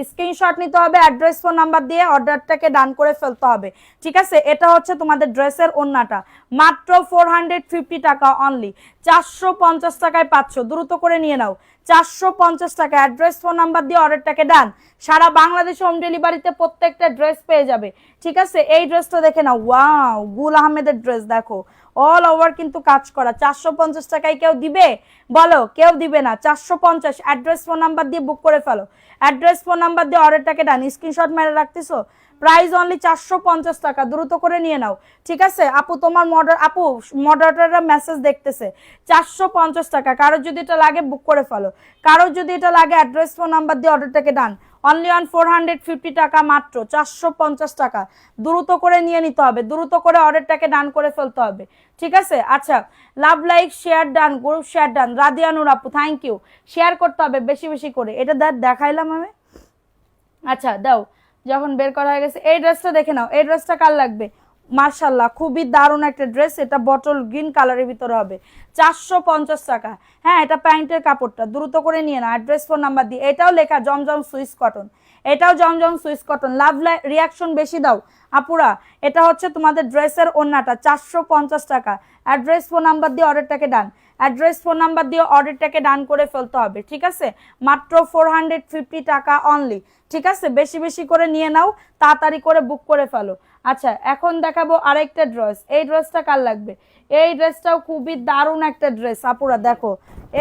স্ক্রিনশট নিতে হবে, অ্যাড্রেস ফোন নাম্বার দিয়ে অর্ডারটাকে ডান করে ফেলতে হবে। ঠিক আছে, এটা হচ্ছে তোমাদের ড্রেসের ওন্নাটা। মাত্র 450 টাকা অনলি। 450 টাকায় পাচ্ছ, দ্রুত করে নিয়ে নাও। 450 টাকা। অ্যাড্রেস ফোন নাম্বার দিয়ে অর্ডারটাকে ডান। সারা বাংলাদেশ হোম ডেলিভারিতে প্রত্যেকটা ড্রেস পেয়ে যাবে। ঠিক আছে, এই ড্রেসটা দেখে নাও। ওয়াও, গুল আহমেদের ড্রেস দেখো, অল ওভার কিন্তু কাজ করা। 450 টাকায় কেউ দিবে? বলো, কেউ দিবে না। 450। অ্যাড্রেস ফোন নাম্বার দিয়ে বুক করে ফেলো। অ্যাড্রেস ফোন নাম্বার দিয়ে অর্ডারটাকে ডান। স্ক্রিনশট মেরে রাখতেছো। প্রাইস অনলি 450 টাকা, দ্রুত করে নিয়ে নাও। ঠিক আছে আপু, তোমার আপু মডারেটররা মেসেজ দেখতেছে। 450 টাকা। কারো যদি এটা লাগে বুক করে ফেলো। কারো যদি এটা লাগে অ্যাড্রেস ফোন নাম্বার দিয়ে অর্ডারটাকে ডান। অনলি অন 450 টাকা, মাত্র 450 টাকা। দ্রুত করে নিয়ে নিতে হবে, দ্রুত করে অর্ডারটাকে ডান করে ফেলতে হবে। ঠিক আছে, আচ্ছা, love like share done, group share done. রাদিয়ানুর আপু থ্যাংক ইউ। শেয়ার করতে হবে বেশি বেশি করে। এটা দেখাইলাম আমি। আচ্ছা দাও, যখন বের করা হয়ে গেছে। এই ড্রেসটা দেখে নাও। এই ড্রেসটা কার লাগবে? মার্শাল্লাহ, খুবই দারুণ একটা ড্রেস। এটা বটল গ্রিন কালারের ভিতরে হবে, 450 টাকা। হ্যাঁ, এটা প্যান্টের কাপড়টা, দ্রুত করে নিয়ে নাও। অ্যাড্রেস ফোন নাম্বার দিয়ে। এটাও লেখা জমজম সুইস কটন, এটাও জমজম সুইস কটন। লাভ রিয়াকশন বেশি দাও আপুরা। এটা হচ্ছে তোমাদের ড্রেসের ওন্নাটা, 450 টাকা। অ্যাড্রেস ফোন নাম্বার দিয়ে অর্ডারটাকে ডান। অ্যাড্রেস ফোন নাম্বার দিয়ে অর্ডারটাকে ডান করে ফেলতে হবে। ঠিক আছে, মাত্র 450 টাকা অনলি। ঠিক আছে, বেশি বেশি করে নিয়ে নাও, তাড়াতাড়ি করে বুক করে ফেলো। আচ্ছা, এখন দেখাবো আরেকটা ড্রেস। এই ড্রেসটা কার লাগবে? এই ড্রেসটাও খুবই দারুণ একটা ড্রেস আপুরা। দেখো,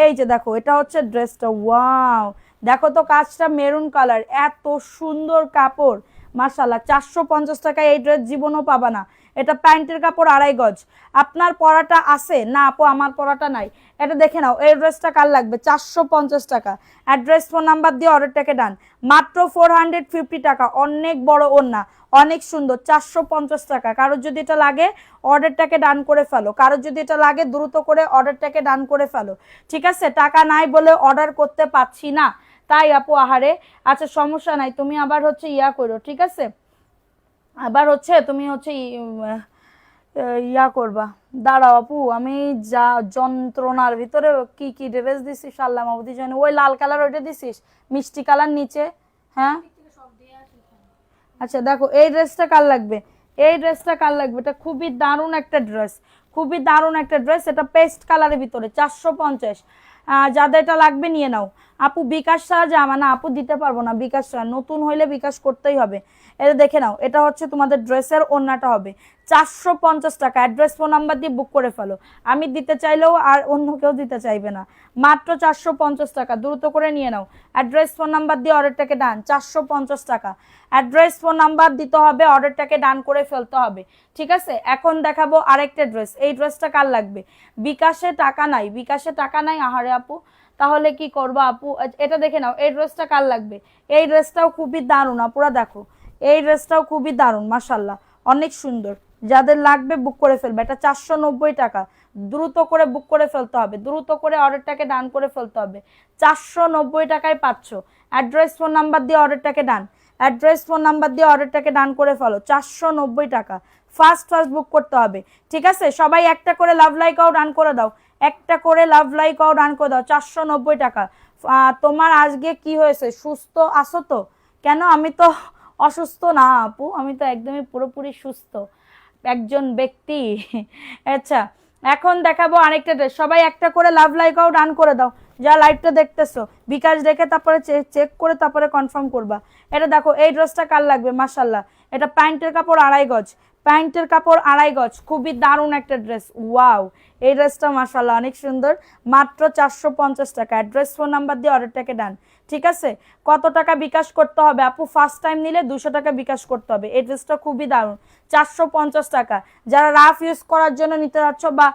এই যে দেখো, এটা হচ্ছে ড্রেসটা। ওয়াও, দেখো তো কাজটা, মেরুন কালার, এত সুন্দর কাপড়। মাশাআল্লাহ, 450 টাকায় এই ড্রেস জীবনও পাবা না। এটা প্যান্টের কাপড়, 2.5 গজ। আপনার পরাটা আছে না আপু? আমার পরাটা নাই। এটা দেখে নাও। এই ড্রেসটা কার লাগবে? 450 টাকা। অ্যাড্রেস ফোন নাম্বার দিয়ে অর্ডারটাকে ডান। মাত্র 450 টাকা। অনেক বড় ওন্না, অনেক সুন্দর, 450 টাকা। কারোর যদি এটা লাগে অর্ডারটাকে ডান করে ফেলো। কারোর যদি এটা লাগে দ্রুত করে অর্ডারটাকে ডান করে ফেলো। ঠিক আছে, টাকা নাই বলে অর্ডার করতে পারছি না তাই আপু, আহারে। আচ্ছা সমস্যা নাই, তুমি আবার হচ্ছে ইয়া করো। ঠিক আছে, আবার হচ্ছে তুমি হচ্ছে ইয়া করবা। দাঁড়াও আপু, আমি যা যন্ত্রণার ভিতরে কি কি ড্রেস দিছিস আল্লাহ মাহবুদি জানে। ওই লাল কালার ওইটা দিছিস, মিষ্টি কালার নিচে। হ্যাঁ, আচ্ছা দেখো, এই ড্রেসটা কার লাগবে? এই ড্রেসটা কার লাগবে? এটা খুবই দারুণ একটা ড্রেস, খুবই দারুণ একটা ড্রেস। এটা পেস্ট কালারের ভিতরে, 450। যাদের এটা লাগবে নিয়ে নাও। আপু বিকাশ ছাড়া জামা না আপু, দিতে পারবো না বিকাশ ছাড়া, নতুন হইলে বিকাশ করতেই হবে। এটা দেখে নাও, এটা হচ্ছে তোমাদের ড্রেসের ওন্নাটা হবে, 450 টাকা। অ্যাড্রেস ফোন নাম্বার দিয়ে বুক করে ফেলো। আমি দিতে চাইলেও আর অন্য কেউ দিতে চাইবে না। মাত্র 450 টাকা, দ্রুত করে নিয়ে নাও। অ্যাড্রেস ফোন নাম্বার দিয়ে অর্ডারটাকে ডান, 450 টাকা। অ্যাড্রেস ফোন নাম্বার দিতে হবে, অর্ডারটাকে ডান করে ফেলতে হবে। ঠিক আছে, এখন দেখাবো আরেকটা ড্রেস। এই ড্রেসটা কার লাগবে? বিকাশে টাকা নাই, বিকাশে টাকা নাই, আহারে আপু, তাহলে কি করবো আপু? এটা দেখে নাও, এই ড্রেসটা কার লাগবে? এই ড্রেসটাও খুবই দারুণ আপুরা, দেখো এই ড্রেসটাও খুবই দারুণ, মাশাল্লাহ, অনেক সুন্দর। যাদের লাগবে বুক করে ফেলবে। এটা 490 টাকা, দ্রুত করে বুক করে ফেলতে হবে, দ্রুত করে অর্ডারটাকে ডান করে ফেলতে হবে। 490 টাকায় পাচ্ছ। অ্যাড্রেস ফোন নাম্বার দিয়ে অর্ডারটাকে ডান, অ্যাড্রেস ফোন নাম্বার দিয়ে অর্ডারটাকে ডান করে ফেলো। 490 টাকা, ফার্স্ট ফার্স্ট বুক করতে হবে, ঠিক আছে? সবাই একটা করে লাভ লাইকাও ডান করে দাও, একটা করে লাভ লাইকাও ডান করে দাও। 490 টাকা। তোমার আজকে কি হয়েছে, সুস্থ আছো তো? কেন, আমি তো অসুস্থ না আপু, আমি তো একদমই পুরোপুরি সুস্থ একজন ব্যক্তি। আচ্ছা, এখন দেখাবো আরেকটা ড্রেস। সবাই একটা করে লাভ লাইকাও ডান করে দাও, যা লাইভটা দেখতেছো। বিকাশ দেখে তারপরে চেক করে তারপরে কনফার্ম করবা। এটা দেখো, এই ড্রেসটা কার লাগবে? মাশাল্লাহ, এটা প্যান্টের কাপড় 2.5 গজ, প্যান্টের কাপড় 2.5 গজ, খুবই দারুণ একটা ড্রেস। ওয়াও, এই ড্রেসটা মাশাল্লাহ অনেক সুন্দর। মাত্র 450 টাকা। অ্যাড্রেস ফোন নাম্বার দিয়ে অর্ডারটাকে ডান, ঠিক আছে? কত টাকা বিকাশ করতে হবে আপু? ফার্স্ট টাইম নিলে 200 টাকা বিকাশ করতে হবে। এই ড্রেসটা খুবই দারুণ, 450 টাকা। যারা রাফ ইউজ করার জন্য নিতে যাচ্ছ বা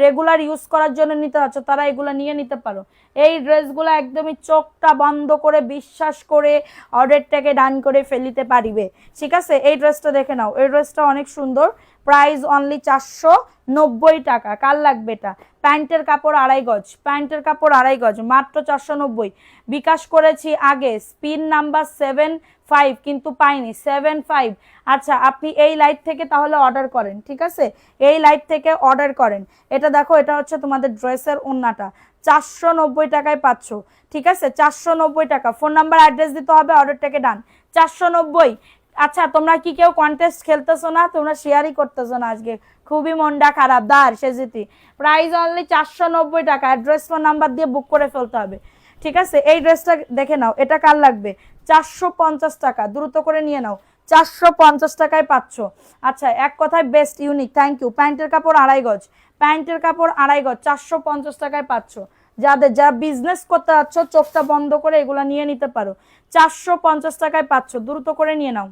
রেগুলার ইউজ করার জন্য নিতে যাচ্ছ, তারা এগুলো নিয়ে নিতে পারো। এই ড্রেসগুলো একদমই চোখটা বন্ধ করে বিশ্বাস করে অর্ডারটাকে ডান করে ফেলিতে পারিবে, ঠিক আছে? এই ড্রেসটা দেখে নাও, এই ড্রেসটা অনেক সুন্দর। প্রাইস অনলি 490 টাকা। কার লাগবে এটা? প্যান্টের কাপড় 2.5 গজ, প্যান্টের কাপড় 2.5 গজ, মাত্র 490। বিকাশ করেছি আগে, স্পিন নাম্বার 75, কিন্তু পাইনি 75। আচ্ছা, আপনি এই লাইট থেকে তাহলে অর্ডার করেন, ঠিক আছে? এই লাইট থেকে অর্ডার করেন। এটা দেখো, এটা হচ্ছে তোমাদের ড্রেসের ওন্নাটা, 490 টাকায় পাচ্ছ, ঠিক আছে? 490 টাকা। ফোন নাম্বার অ্যাড্রেস দিতে হবে, অর্ডারটাকে ডান। 490। আচ্ছা, তোমরা কি কেউ কন্টেস্ট খেলতেছো না? তোমরা শেয়ারই করতেছো না আজকে, খুবই মনটা খারাপ। দার সেজিতি, প্রাইস অনলি 490 টাকা। অ্যাড্রেস ফোন নাম্বার দিয়ে বুক করে ফেলতে হবে, ঠিক আছে? এই ড্রেসটা দেখে নাও, এটা কার লাগবে? 450 টাকা, দ্রুত করে নিয়ে নাও। 450 টাকায় পাচ্ছ। আচ্ছা, এক কথায় বেস্ট, ইউনিক, থ্যাংক ইউ। প্যান্টের কাপড় 2.5 গজ, প্যান্টের কাপড় 2.5 গজ, 450 টাকায় পাচ্ছ। যারা বিজনেস করতে যাচ্ছ, চোখটা বন্ধ করে এগুলা নিয়ে নিতে পারো। 450 টাকায় পাচ্ছ, দ্রুত করে নিয়ে নাও।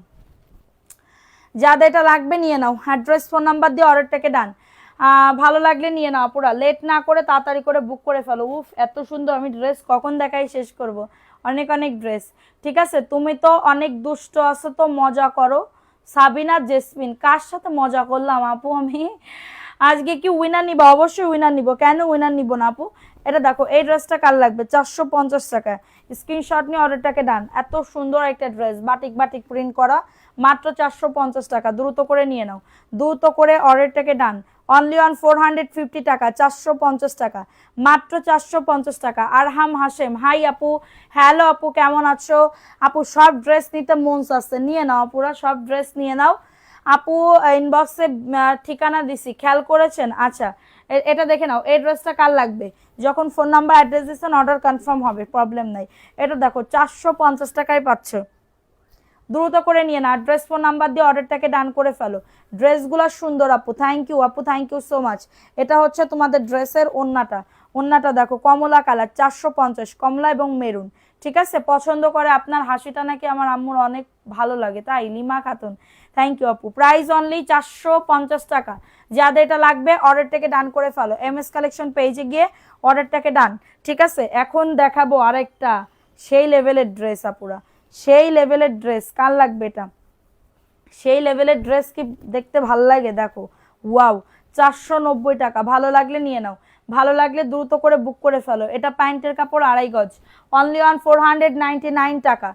যাদের এটা লাগবে নিয়ে নাও। অ্যাড্রেস ফোন নাম্বার দিয়ে অর্ডারটাকে ডান। ভালো লাগলে নিয়ে নাও পুরা, লেট না করে তাড়াতাড়ি করে বুক করে ফেলো। উফ, এত সুন্দর, আমি ড্রেস কখন দেখাই শেষ করব। অনেক অনেক ড্রেস, ঠিক আছে? তুমি তো অনেক দুষ্ট আছো, তো মজা করো। সাবিনা জেসমিন, কার সাথে মজা করলাম আপু আমি? আজকে কি উইনার নিব? অবশ্যই উইনার নিব, কেন উইনার নিব না আপু? এটা দেখো, এই ড্রেসটা কার লাগবে? 450 টাকা। স্ক্রিনশট নিয়ে অর্ডারটাকে ডান। এত সুন্দর একটা ড্রেস, বাটিক বাটিক প্রিন্ট করা, মাত্র 450 টাকা। দ্রুত করে নিয়ে নাও, দ্রুত করে অর্ডারটাকে ডান। অনলি অন 450 টাকা, 450 টাকা, মাত্র 450 টাকা। আরহাম হাশেম, হাই আপু, হ্যালো আপু, কেমন আছো আপু? সব ড্রেস নিতে মন চাচ্ছে, নিয়ে নাও পুরা, সব ড্রেস নিয়ে নাও আপু। ইনবক্সে ঠিকানা দিছি, খেয়াল করেছেন? আচ্ছা, এটা দেখে নাও, এই ড্রেসটা কার লাগবে? যখন ফোন নাম্বার অ্যাড্রেস দিচ্ছেন অর্ডার কনফার্ম হবে, প্রবলেম নাই। এটা দেখো, 450 টাকায় পাচ্ছ, দ্রুত করে নিয়ে না। অ্যাড্রেস ফোন নাম্বার দিয়ে অর্ডারটাকে ডান করে ফেলো। ড্রেসগুলো সুন্দর আপু, থ্যাংক ইউ আপু, থ্যাংক ইউ সো মাচ। এটা হচ্ছে তোমাদের ড্রেসের ওন্নাটা, ওন্নাটা দেখো, কমলা কালার, 450, কমলা এবং মেরুন, ঠিক আছে? পছন্দ করে। আপনার হাসিটা নাকি আমার আম্মুর অনেক ভালো লাগে, তাই? লিমা খাতুন, থ্যাংক ইউ আপু। প্রাইস অনলি 450 টাকা। যাদের এটা লাগবে অর্ডারটাকে ডান করে ফেলো। এমএস কালেকশন পেজে গিয়ে অর্ডারটাকে ডান, ঠিক আছে? এখন দেখাবো আরেকটা সেই লেভেলের ড্রেস আপুরা, সেই লেভেলের ড্রেস। কার লাগবে এটা? সেই লেভেলের ড্রেস কি দেখতে ভাল লাগে? দেখো, ওয়াও, 490 টাকা। ভালো লাগলে নিয়ে নাও, ভালো লাগলে দ্রুত করে বুক করে ফেলো। এটা প্যান্টের কাপড় 2.5 গজ, অনলি অন 499 টাকা,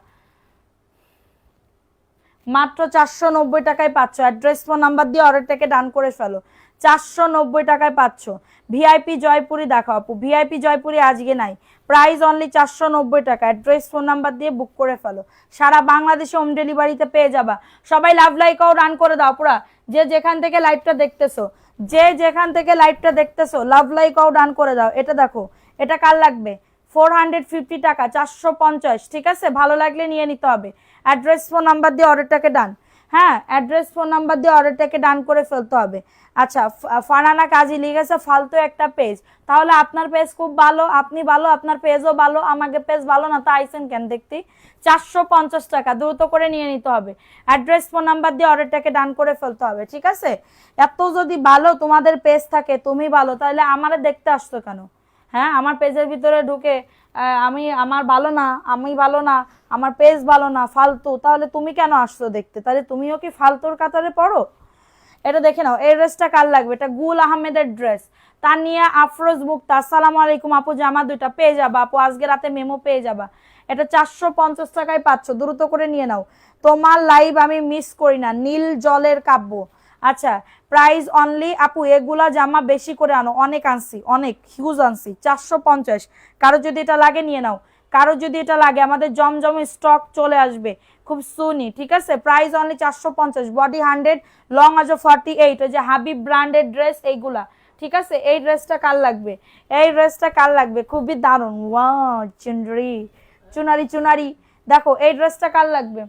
মাত্র 490 টাকায় পাচ্ছ। অ্যাড্রেস ফোন নাম্বার দিয়ে অর্ডারটাকে ডান করে ফেলো। 490 টাকায় পাচ্ছ। ভিআইপি জয়পুরি দেখো আপু, ভিআইপি জয়পুরি আজকে নাই, প্রাইস অনলি 490 টাকা। অ্যাড্রেস ফোন নাম্বার দিয়ে বুক করে ফেলো। সারা বাংলাদেশে হোম ডেলিভারিতে পেয়ে যাবা। সবাই লাভ লাইকাও রান করে দাও পুরা, যে যেখান থেকে লাইভটা দেখতেছো, যে যেখান থেকে লাইভটা দেখতেছো, লাভ লাইকাও ডান করে দাও। এটা দেখো, এটা কার লাগবে? 450 টাকা, 450, ঠিক আছে? ভালো লাগলে নিয়ে নিতে হবে। অ্যাড্রেস ফোন নাম্বার দিয়ে অর্ডারটাকে ডান। হ্যাঁ, অ্যাড্রেস ফোন নাম্বার দিয়ে অর্ডারটাকে ডান করে ফেলতে হবে। আচ্ছা, ফারহানা কাজী লিখেছে ফালতু একটা পেজ। তাহলে আপনার পেজ খুব ভালো, আপনি ভালো, আপনার পেজও ভালো, আমাকে পেজ ভালো না, তা আইসেন কেন দেখতে? 450 টাকা, দ্রুত করে নিয়ে নিতে হবে। অ্যাড্রেস ফোন নাম্বার দিয়ে অর্ডারটাকে ডান করে ফেলতে হবে, ঠিক আছে? এত যদি ভালো তোমাদের পেজ থাকে, তুমি ভালো, তাহলে আমারে দেখতে আসতো কেন? হ্যাঁ, আমার পেজের ভিতরে ঢুকে আমার ভালো না, আমি ভালো না, আমার পেজ ভালো না, ফালতু, তাহলে তুমি কেন আসছো দেখতে? তাহলে তুমিও কি ফালতুর কাতারে পড়ো? এটা দেখে নাও, এই ড্রেসটা কার লাগবে? এটা গুল আহমেদের ড্রেস। তানিয়া আফরোজ মুক্তা, আসসালামু আলাইকুম আপু, জামা দুইটা পেয়ে যাবা আপু, আজকে রাতে মেমো পেয়ে যাবা। এটা 450 টাকায় পাচ্ছ, দ্রুত করে নিয়ে নাও। তোমার লাইভ আমি মিস করি না, নীল জলের কাব্য। আচ্ছা, প্রাইস অনলি আপু, এগুলা জামা বেশি করে আনো, অনেক আনছি, অনেক হিউজ আনছি, 450। কারো যদি এটা লাগে নিয়ে নাও, কারো যদি এটা লাগে আমাদের জমজমে স্টক চলে আসবে খুব সুনি, ঠিক আছে? প্রাইস অনলি 450, বডি 100, লং আজও 48। ওই যে হাবিব ব্র্যান্ডের ড্রেস এইগুলা, ঠিক আছে? এই ড্রেসটা কার লাগবে? এই ড্রেসটা কার লাগবে? খুবই দারুণ, ওয়াও চুনরি চুনারি চুনারি। দেখো এই ড্রেসটা কার লাগবে?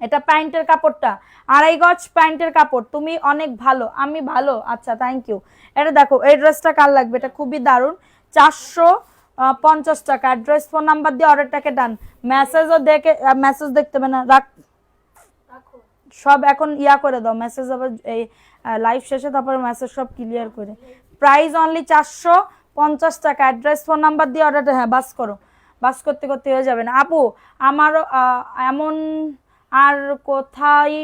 এটা প্যান্টের কাপড়টা, 2.5 গজ প্যান্টের কাপড়। তুমি অনেক ভালো, আমি ভালো, আচ্ছা থ্যাংক ইউ। এটা দেখো এই ড্রেসটা কার লাগবে? এটা খুবই দারুণ, 450 টাকা। অ্যাড্রেস ফোন নাম্বার দিয়ে অর্ডারটাকে ডান। মেসেজও দেখে, মেসেজ দেখতে হবে না, রাখ সব এখন ইয়া করে দাও, মেসেজ আবার এই লাইভ শেষে তারপরে মেসেজ সব ক্লিয়ার করে। প্রাইস অনলি 450 টাকা। অ্যাড্রেস ফোন নাম্বার দিয়ে অর্ডারটা, হ্যাঁ বাস করো, বাস করতে করতে হয়ে যাবে না আপু। আমারও এমন আর কোথায়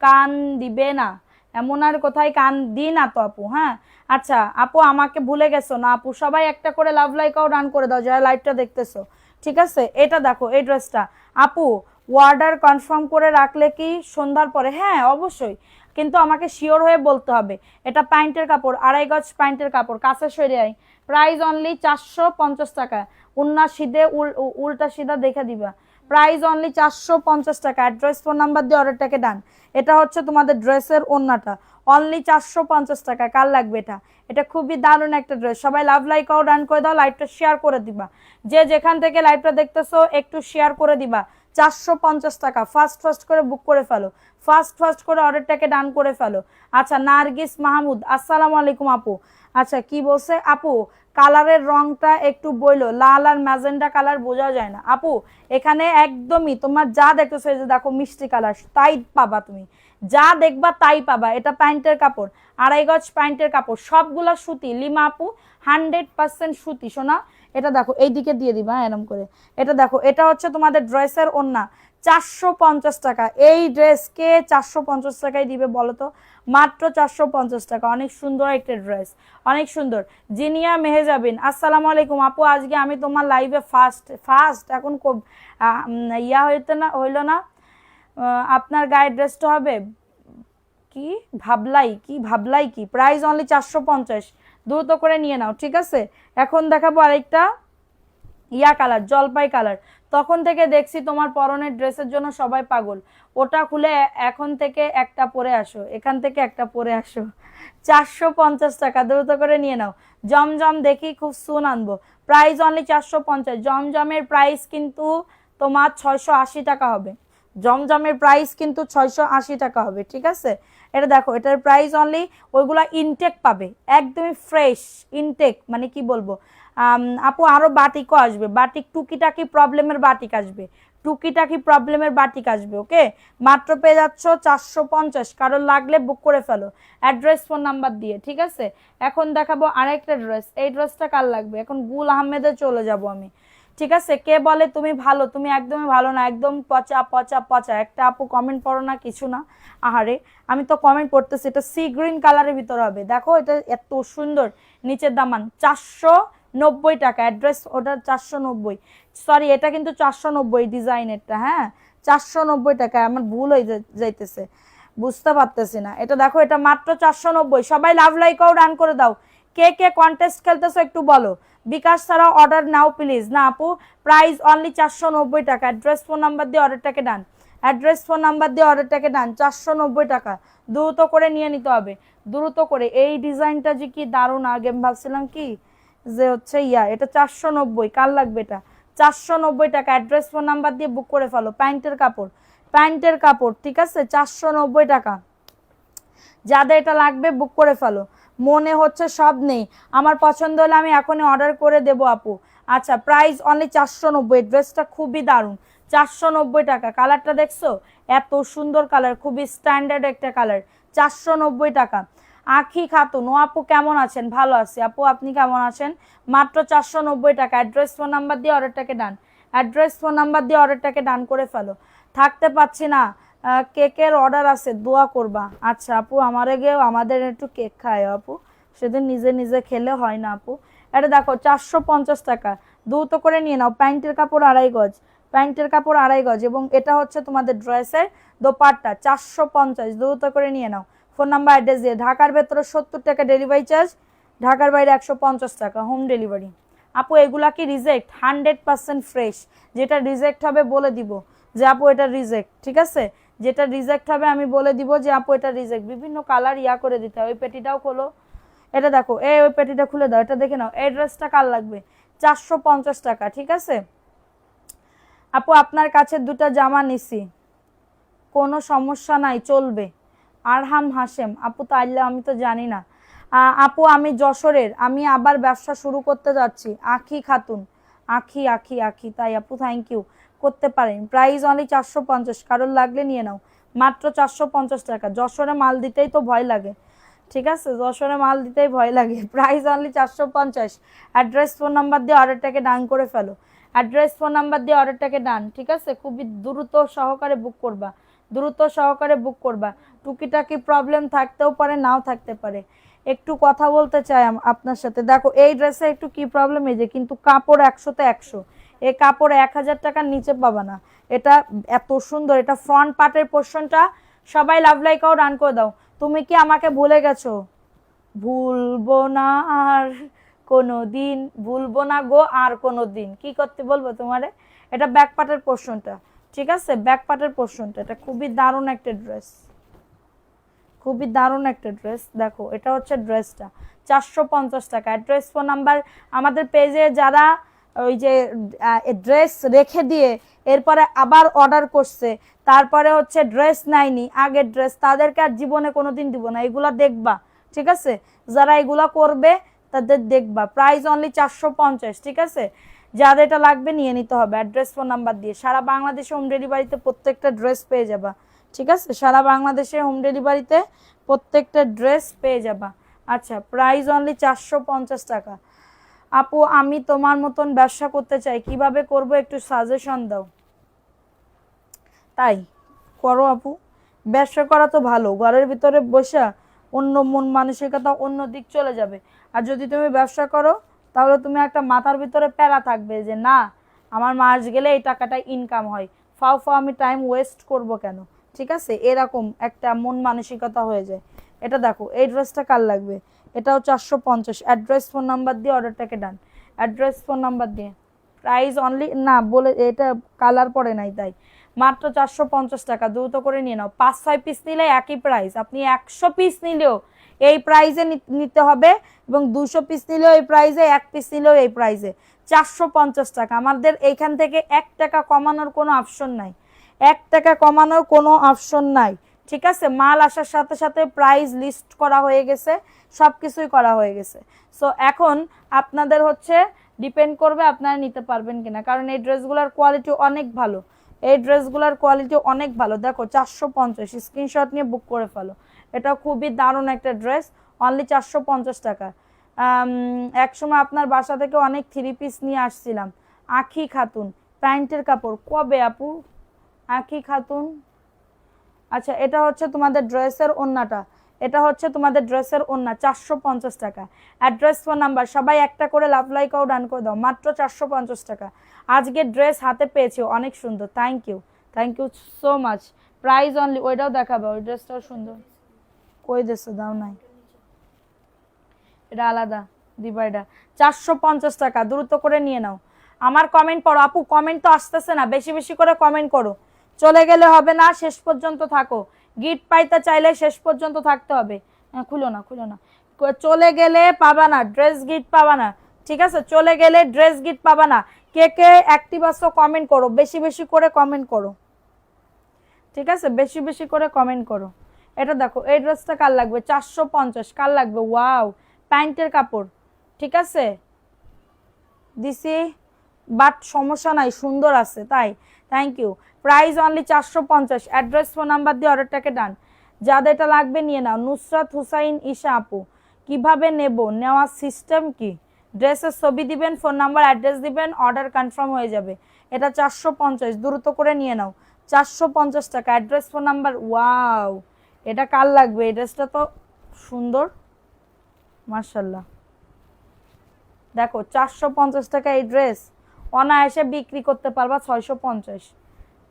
কান দিবে না, এমন আর কোথায় কান দিই না তো আপু। হ্যাঁ আচ্ছা আপু, আমাকে ভুলে গেছো না আপু? সবাই একটা করে লাভ লাইকও ডান করে দাও যারা লাইভটা দেখতেছো, ঠিক আছে? এটা দেখো এই ড্রেসটা আপু, অর্ডার কনফার্ম করে রাখলে কি সন্ধ্যার পরে? হ্যাঁ অবশ্যই, কিন্তু আমাকে শিওর হয়ে বলতে হবে। এটা প্যান্টের কাপড়, 2.5 গজ প্যান্টের কাপড়, কাছে সরে আই। প্রাইস অনলি 450 টাকা। উন্না সিধে উল্টা সিধা দেখে দিবা। প্রাইস অনলি 450 টাকা। অ্যাড্রেস ফোন নাম্বার দিয়ে অর্ডারটাকে ডান। এটা হচ্ছে তোমাদের ড্রেসের ওন্নাটা, অনলি 450 টাকা। কার লাগবে এটা? এটা খুবই দারুণ একটা ড্রেস। সবাই লাভ লাইকও ডান করে দাও, লাইভটা শেয়ার করে দিবা। যে যেখান থেকে লাইভটা দেখতেছো একটু শেয়ার করে দিবা। 450 টাকা, ফার্স্ট ফার্স্ট করে বুক করে ফেলো, ফার্স্ট ফার্স্ট করে অর্ডারটাকে ডান করে ফেলো। আচ্ছা নার্গিস মাহমুদ, আসসালামু আলাইকুম আপু। আচ্ছা কি বলছে আপু? কালারের রংটা একটু বইলো, লাল আর ম্যাজেন্ডা কালার বোঝা যায় না আপু। এখানে একদমই তোমার যা দেখতেছো, এই যে দেখো মিষ্টি কালার, তাই পাবা তুমি, যা দেখবা তাই পাবা। এটা প্যান্টের কাপড়, 2.5 গজ প্যান্টের কাপড়, সবগুলা সুতি। লিমা আপু 100% সুতি সোনা। এটা দেখো এইদিকে দিয়ে দিবা এরম করে। এটা দেখো, এটা হচ্ছে তোমাদের ড্রেসের ওন্না, 450 টাকা। এই ড্রেস কে 450 টাকায় দিবে বলো তো? মাত্র 450 টাকা। অনেক সুন্দর একটা ড্রেস, অনেক সুন্দর। জিনিয়া মেহেজাবিন, আসসালামু আলাইকুম আপু, আজকে আমি তোমার লাইভে ফার্স্ট ফার্স্ট এখন ইয়া হইলো না, আপনার গায়ের ড্রেসটা হবে কি ভাবলাই, কি ভাবলাই কি? প্রাইস অনলি 450, দ্রুত করে নিয়ে নাও, ঠিক আছে? এখন দেখাবো আরেকটা ইয়া কালার, জলপাই কালার। তখন থেকে দেখছি তোমার পরনের ড্রেসের জন্য সবাই পাগল, ওটা খুলে এখন থেকে একটা পরে আসো, এখান থেকে একটা পরে আসো। 450 টাকা, দ্রুত করে নিয়ে নাও। জমজম দেখি খুব সুন আনবো। Price only 450। জমজমের প্রাইস কিন্তু তোমার 680 টাকা হবে। জমজমের প্রাইস কিন্তু 680 টাকা হবে, ঠিক আছে? এটা দেখো, এটার প্রাইস অনলি, ওইগুলা ইনটেক পাবে, একদমই ফ্রেশ ইনটেক, মানে কি বলবো আপু, আরো বাটিকও আসবে, বাটিক টুকিটাকি প্রবলেমের বাটিক আসবে, টুকিটাকি প্রবলেমের বাটিক আসবে। ওকে, মাত্র পেয়ে যাচ্ছ 450। কারোর লাগলে বুক করে ফেলো অ্যাড্রেস ফোন নাম্বার দিয়ে, ঠিক আছে? এখন দেখাবো আরেকটা ড্রেস। এই ড্রেসটা কার লাগবে? এখন গুল আহমেদে চলে যাব আমি, ঠিক আছে? কে বলে তুমি ভালো? তুমি একদমই ভালো না, একদম পচা পচা পচা। একটা আপু কমেন্ট পড়ো না, কিছু না। আহারে, আমি তো কমেন্ট পড়তেছি। এটা সি গ্রিন কালারের ভিতরে হবে, দেখো এটা এত সুন্দর। নিচের দামান 490 টাকা। অ্যাড্রেস ওটা 490, সরি এটা কিন্তু 490 ডিজাইনেরটা, হ্যাঁ 490 টাকা। আমার ভুল হয়ে যাইতেছে, বুঝতে পারতেছি না। এটা দেখো, এটা মাত্র 490। সবাই লাভ লাইকও ডান করে দাও। কে কে কন্টেস্ট খেলতেছো একটু বলো। বিকাশ ছাড়া অর্ডার নাও প্লিজ। না আপু, প্রাইস অনলি 490 টাকা। অ্যাড্রেস ফোন নাম্বার দিয়ে অর্ডারটাকে ডান, অ্যাড্রেস ফোন নাম্বার দিয়ে অর্ডারটাকে ডান। 490 টাকা, দ্রুত করে নিয়ে নিতে হবে, দ্রুত করে। এই ডিজাইনটা যে কি দারুণ, আগে আমি ভাবছিলাম কি যে হচ্ছে ইয়া, এটা 490। কার লাগবে এটা? 490 টাকা। অ্যাড্রেস ফোন নাম্বার দিয়ে বুক করে ফেলো। প্যান্টের কাপড়, প্যান্টের কাপড়, ঠিক আছে? 490 টাকা। যাদের এটা লাগবে বুক করে ফেলো। মনে হচ্ছে সব নেই, আমার পছন্দ হলে আমি এখনই অর্ডার করে দেবো আপু। আচ্ছা, প্রাইস অনলি 490। ড্রেসটা খুবই দারুণ, 490 টাকা। কালারটা দেখছো, এত সুন্দর কালার, খুবই স্ট্যান্ডার্ড একটা কালার। 490 টাকা। আখি খাতুন, ও আপু কেমন আছেন? ভালো আছি আপু, আপনি কেমন আছেন? মাত্র 490 টাকা। অ্যাড্রেস ফোন নাম্বার দিয়ে অর্ডারটাকে ডান, অ্যাড্রেস ফোন নাম্বার দিয়ে অর্ডারটাকে ডান করে ফেলো। থাকতে পাচ্ছি না, কেকের অর্ডার আছে, দোয়া করবা। আচ্ছা আপু, আমাদের একটু কেক খায় আপু, সেদিন নিজে নিজে খেলে হয় না আপু। এটা দেখো 450 টাকা, দ্রুত করে নিয়ে নাও। প্যান্টের কাপড় 2.5 গজ, প্যান্টের কাপড় 2.5 গজ, এবং এটা হচ্ছে তোমাদের ড্রেসের দোপাট্টা, 450, দ্রুত করে নিয়ে নাও। ফোন নাম্বার অ্যাড্রেস দিয়ে। ঢাকার ভেতরে 70 টাকা ডেলিভারি চার্জ, ঢাকার বাইরে 150 টাকা হোম ডেলিভারি। আপু এগুলা কি রিজেক্ট? 100% ফ্রেশ। যেটা রিজেক্ট হবে বলে দিব যে আপু এটা রিজেক্ট, ঠিক আছে? যেটা রিজেক্ট হবে আমি বলে দিব যে আপু এটা রিজেক্ট। বিভিন্ন কালার করে দিতে হয়। ওই পেটিটাও খোলো, এটা দেখো, ওই পেটিটা খুলে দাও, এটা দেখে নাও। এই ড্রেসটা কার লাগবে? 450 টাকা, ঠিক আছে আপু? আপনার কাছে 2টা জামা নিছি, কোনো সমস্যা নাই, চলবে। আরহাম হাশেম আপু, তাইলে আমি তো জানি না। আপু আমি যশোরের, আমি আবার ব্যবসা শুরু করতে যাচ্ছি। আখি খাতুন, আখি আখি আখি, তাই আপু থ্যাংক ইউ, করতে পারেন। প্রাইস অনলি 450, কারোর লাগলে নিয়ে নাও, মাত্র 450 টাকা। যশোরে মাল দিতেই তো ভয় লাগে, ঠিক আছে? যশোরে মাল দিতেই ভয় লাগে। Price only 450। Address phone number দিয়ে অর্ডারটাকে ডান করে ফেলো। অ্যাড্রেস ফোন নাম্বার দিয়ে অর্ডারটাকে ডান, ঠিক আছে? খুবই দ্রুত সহকারে বুক করবা, দ্রুত সহকারে বুক করবা। টুকিটাকি প্রবলেম থাকতেও পারে, নাও থাকতে পারে। একটু কথা বলতে চাই আপনার সাথে। দেখো এই ড্রেসে একটু কি প্রবলেম, এই যে কিন্তু কাপড় 100তে 100, এই কাপড় 1000 টাকার নিচে পাবা না। এটা এত সুন্দর, এটা ফ্রন্ট পার্টের পোর্শনটা। সবাই লাভ লাইকাও রান করে দাও। তুমি কি আমাকে ভুলে গেছো? ভুলবো না আর কোনো দিন, ভুলবো না গো আর কোনো দিন। কি করতে বলবো তোমারে? এটা ব্যাক পার্টের পোর্শনটা, ঠিক আছে? ব্যাক পার্টের পোর্শনটা, এটা খুবই দারুণ একটা ড্রেস, খুবই দারুণ একটা ড্রেস। দেখো এটা হচ্ছে ড্রেসটা, 450 টাকা। অ্যাড্রেস ফোন নাম্বার আমাদের পেজে যারা ওই যে ড্রেস রেখে দিয়ে এরপরে আবার অর্ডার করছে, তারপরে হচ্ছে ড্রেস নাইনি আগের ড্রেস, তাদেরকে আর জীবনে কোনোদিন দিব না। এগুলা দেখবা, ঠিক আছে? যারা এগুলা করবে তাদের দেখবা। প্রাইস অনলি 450, ঠিক আছে? যাদের এটা লাগবে নিয়ে নিতে হবে অ্যাড্রেস ফোন নাম্বার দিয়ে। সারা বাংলাদেশে হোম ডেলিভারিতে প্রত্যেকটা ড্রেস পেয়ে যাবা, ঠিক আছে? সারা বাংলাদেশে হোম ডেলিভারিতে প্রত্যেকটা ড্রেস পেয়ে যাবা। আচ্ছা, প্রাইস অনলি 450 টাকা। আপু আমি তোমার মতন ব্যবসা করতে চাই, কিভাবে করব একটু সাজেশন দাও। তাই করো আপু, ব্যবসা করা তো ভালো, ঘরের ভিতরে বসে অন্য মন মানসিকতা অন্য দিক চলে যাবে। আর যদি তুমি ব্যবসা করো তাহলে তুমি একটা মাথার ভিতরে প্যারা থাকবে যে না, আমার মাস গেলে এই টাকাটা ইনকাম হয়, ফাও ফাও আমি টাইম ওয়েস্ট করব কেন, ঠিক আছে? এরকম একটা মন মানসিকতা হয়ে যায়। এটা দেখো, এই ড্রেসটা কার লাগবে? এটাও 450। অ্যাড্রেস ফোন নাম্বার দিয়ে অর্ডারটাকে ডান, অ্যাড্রেস ফোন নাম্বার দিয়ে। প্রাইস অনলি না বলে এটা কালার পরে নাই, তাই মাত্র 450 টাকা, দ্রুত করে নিয়ে নাও। 5-6 পিস নিলে একই প্রাইস, আপনি 100 পিস নিলেও এই প্রাইসে নিতে হবে, এবং 200 পিস নিলেও এই প্রাইসে, 1 পিস নিলেও এই প্রাইসে। 450 টাকা। আমাদের এইখান থেকে 1 টাকা কমানোর কোনো অপশন নাই, 1 টাকা কমানোর কোনো অপশন নাই, ঠিক আছে? মাল আসার সাথে সাথে প্রাইস লিস্ট করা হয়ে গেছে, সব কিছুই করা হয়ে গেছে। সো এখন আপনাদের হচ্ছে ডিপেন্ড করবে আপনারা নিতে পারবেন কিনা, কারণ এই ড্রেসগুলোর কোয়ালিটি অনেক ভালো, এই ড্রেসগুলোর কোয়ালিটি অনেক ভালো। দেখো 450, স্ক্রিনশট নিয়ে বুক করে ফেলো। এটা খুবই দারুণ একটা ড্রেস, অনলি 450 টাকা। একসময় আপনার বাসা থেকে অনেক 3 পিস নিয়ে আসছিলাম। আখি খাতুন, প্যান্টের কাপড় কবে আপু? আখি খাতুন, আচ্ছা এটা হচ্ছে তোমাদের ড্রেসের ওন্নাটা, এটা হচ্ছে তোমাদের ড্রেসের ওন্না, 450 টাকা। অ্যাড্রেস ফোন নাম্বার সবাই একটা করে লাভ লাইকাও ডান করে দাও, মাত্র 450 টাকা। আজকে ড্রেস হাতে পেয়েছি, অনেক সুন্দর, thank you, thank you so much. Price only, ওইটাও দেখাবে, ওই ড্রেসটাও সুন্দর। কই দেশে দাও নাই, এটা আলাদা দিবা, এটা 450 টাকা, দ্রুত করে নিয়ে নাও। আমার কমেন্ট পড়ো আপু, কমেন্ট তো আসতেছে না, বেশি বেশি করে কমেন্ট করো। চলে গেলে হবে না, শেষ পর্যন্ত থাকো। গিফট পাইতে চাইলে শেষ পর্যন্ত থাকতে হবে। খুলো না, খুলো না, চলে গেলে পাবা না ড্রেস গিফট, পাবা না, ঠিক আছে? চলে গেলে ড্রেস গিফট পাবা না। কে কে অ্যাক্টিভ আছো কমেন্ট করো, বেশি বেশি করে কমেন্ট করো, ঠিক আছে? বেশি বেশি করে কমেন্ট করো। এটা দেখো, এই ড্রেসটা কার লাগবে? 450, কার লাগবে? ওয়াও, প্যান্টের কাপড়, ঠিক আছে? দিছি, বাট সমস্যা নাই, সুন্দর আছে, তাই thank you. Price only 450। Address phone number দিয়ে অর্ডারটাকে ডান। যাদের এটা লাগবে নিয়ে নাও। নুসরাত হুসাইন ঈশা আপু, কিভাবে নেব, নেওয়ার সিস্টেম কি? ড্রেসের ছবি দিবেন, ফোন নাম্বার অ্যাড্রেস দিবেন, অর্ডার কনফার্ম হয়ে যাবে। এটা 450, দ্রুত করে নিয়ে নাও, 450 টাকা। অ্যাড্রেস ফোন নাম্বার, ওয়াও এটা কার লাগবে? এই ড্রেসটা তো সুন্দর মাশাআল্লাহ। দেখো 450 টাকা এই ড্রেস অনায়াসে বিক্রি করতে পারবা 650,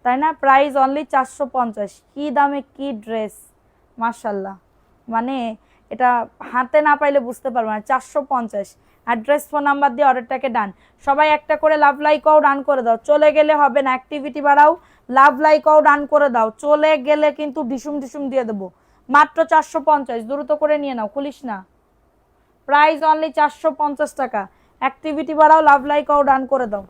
তাই না? Price only 450। কি দামে কি ড্রেস মাশাআল্লাহ, মানে এটা হাতে না পাইলে বুঝতে পারবে না। 450। অ্যাড্রেস ফোন নাম্বার দিয়ে অর্ডারটাকে ডান। সবাই একটা করে লাভ লাইকও ডান করে দাও, চলে গেলে হবে না, অ্যাক্টিভিটি বাড়াও, লাভ লাইকও ডান করে দাও, চলে গেলে কিন্তু ডিসুম ডিসুম দিয়ে দেবো। মাত্র 450, দ্রুত করে নিয়ে নাও, খুলিস না। প্রাইস অনলি 450 টাকা। অ্যাক্টিভিটি বাড়াও, লাভ লাইকও ডান করে দাও।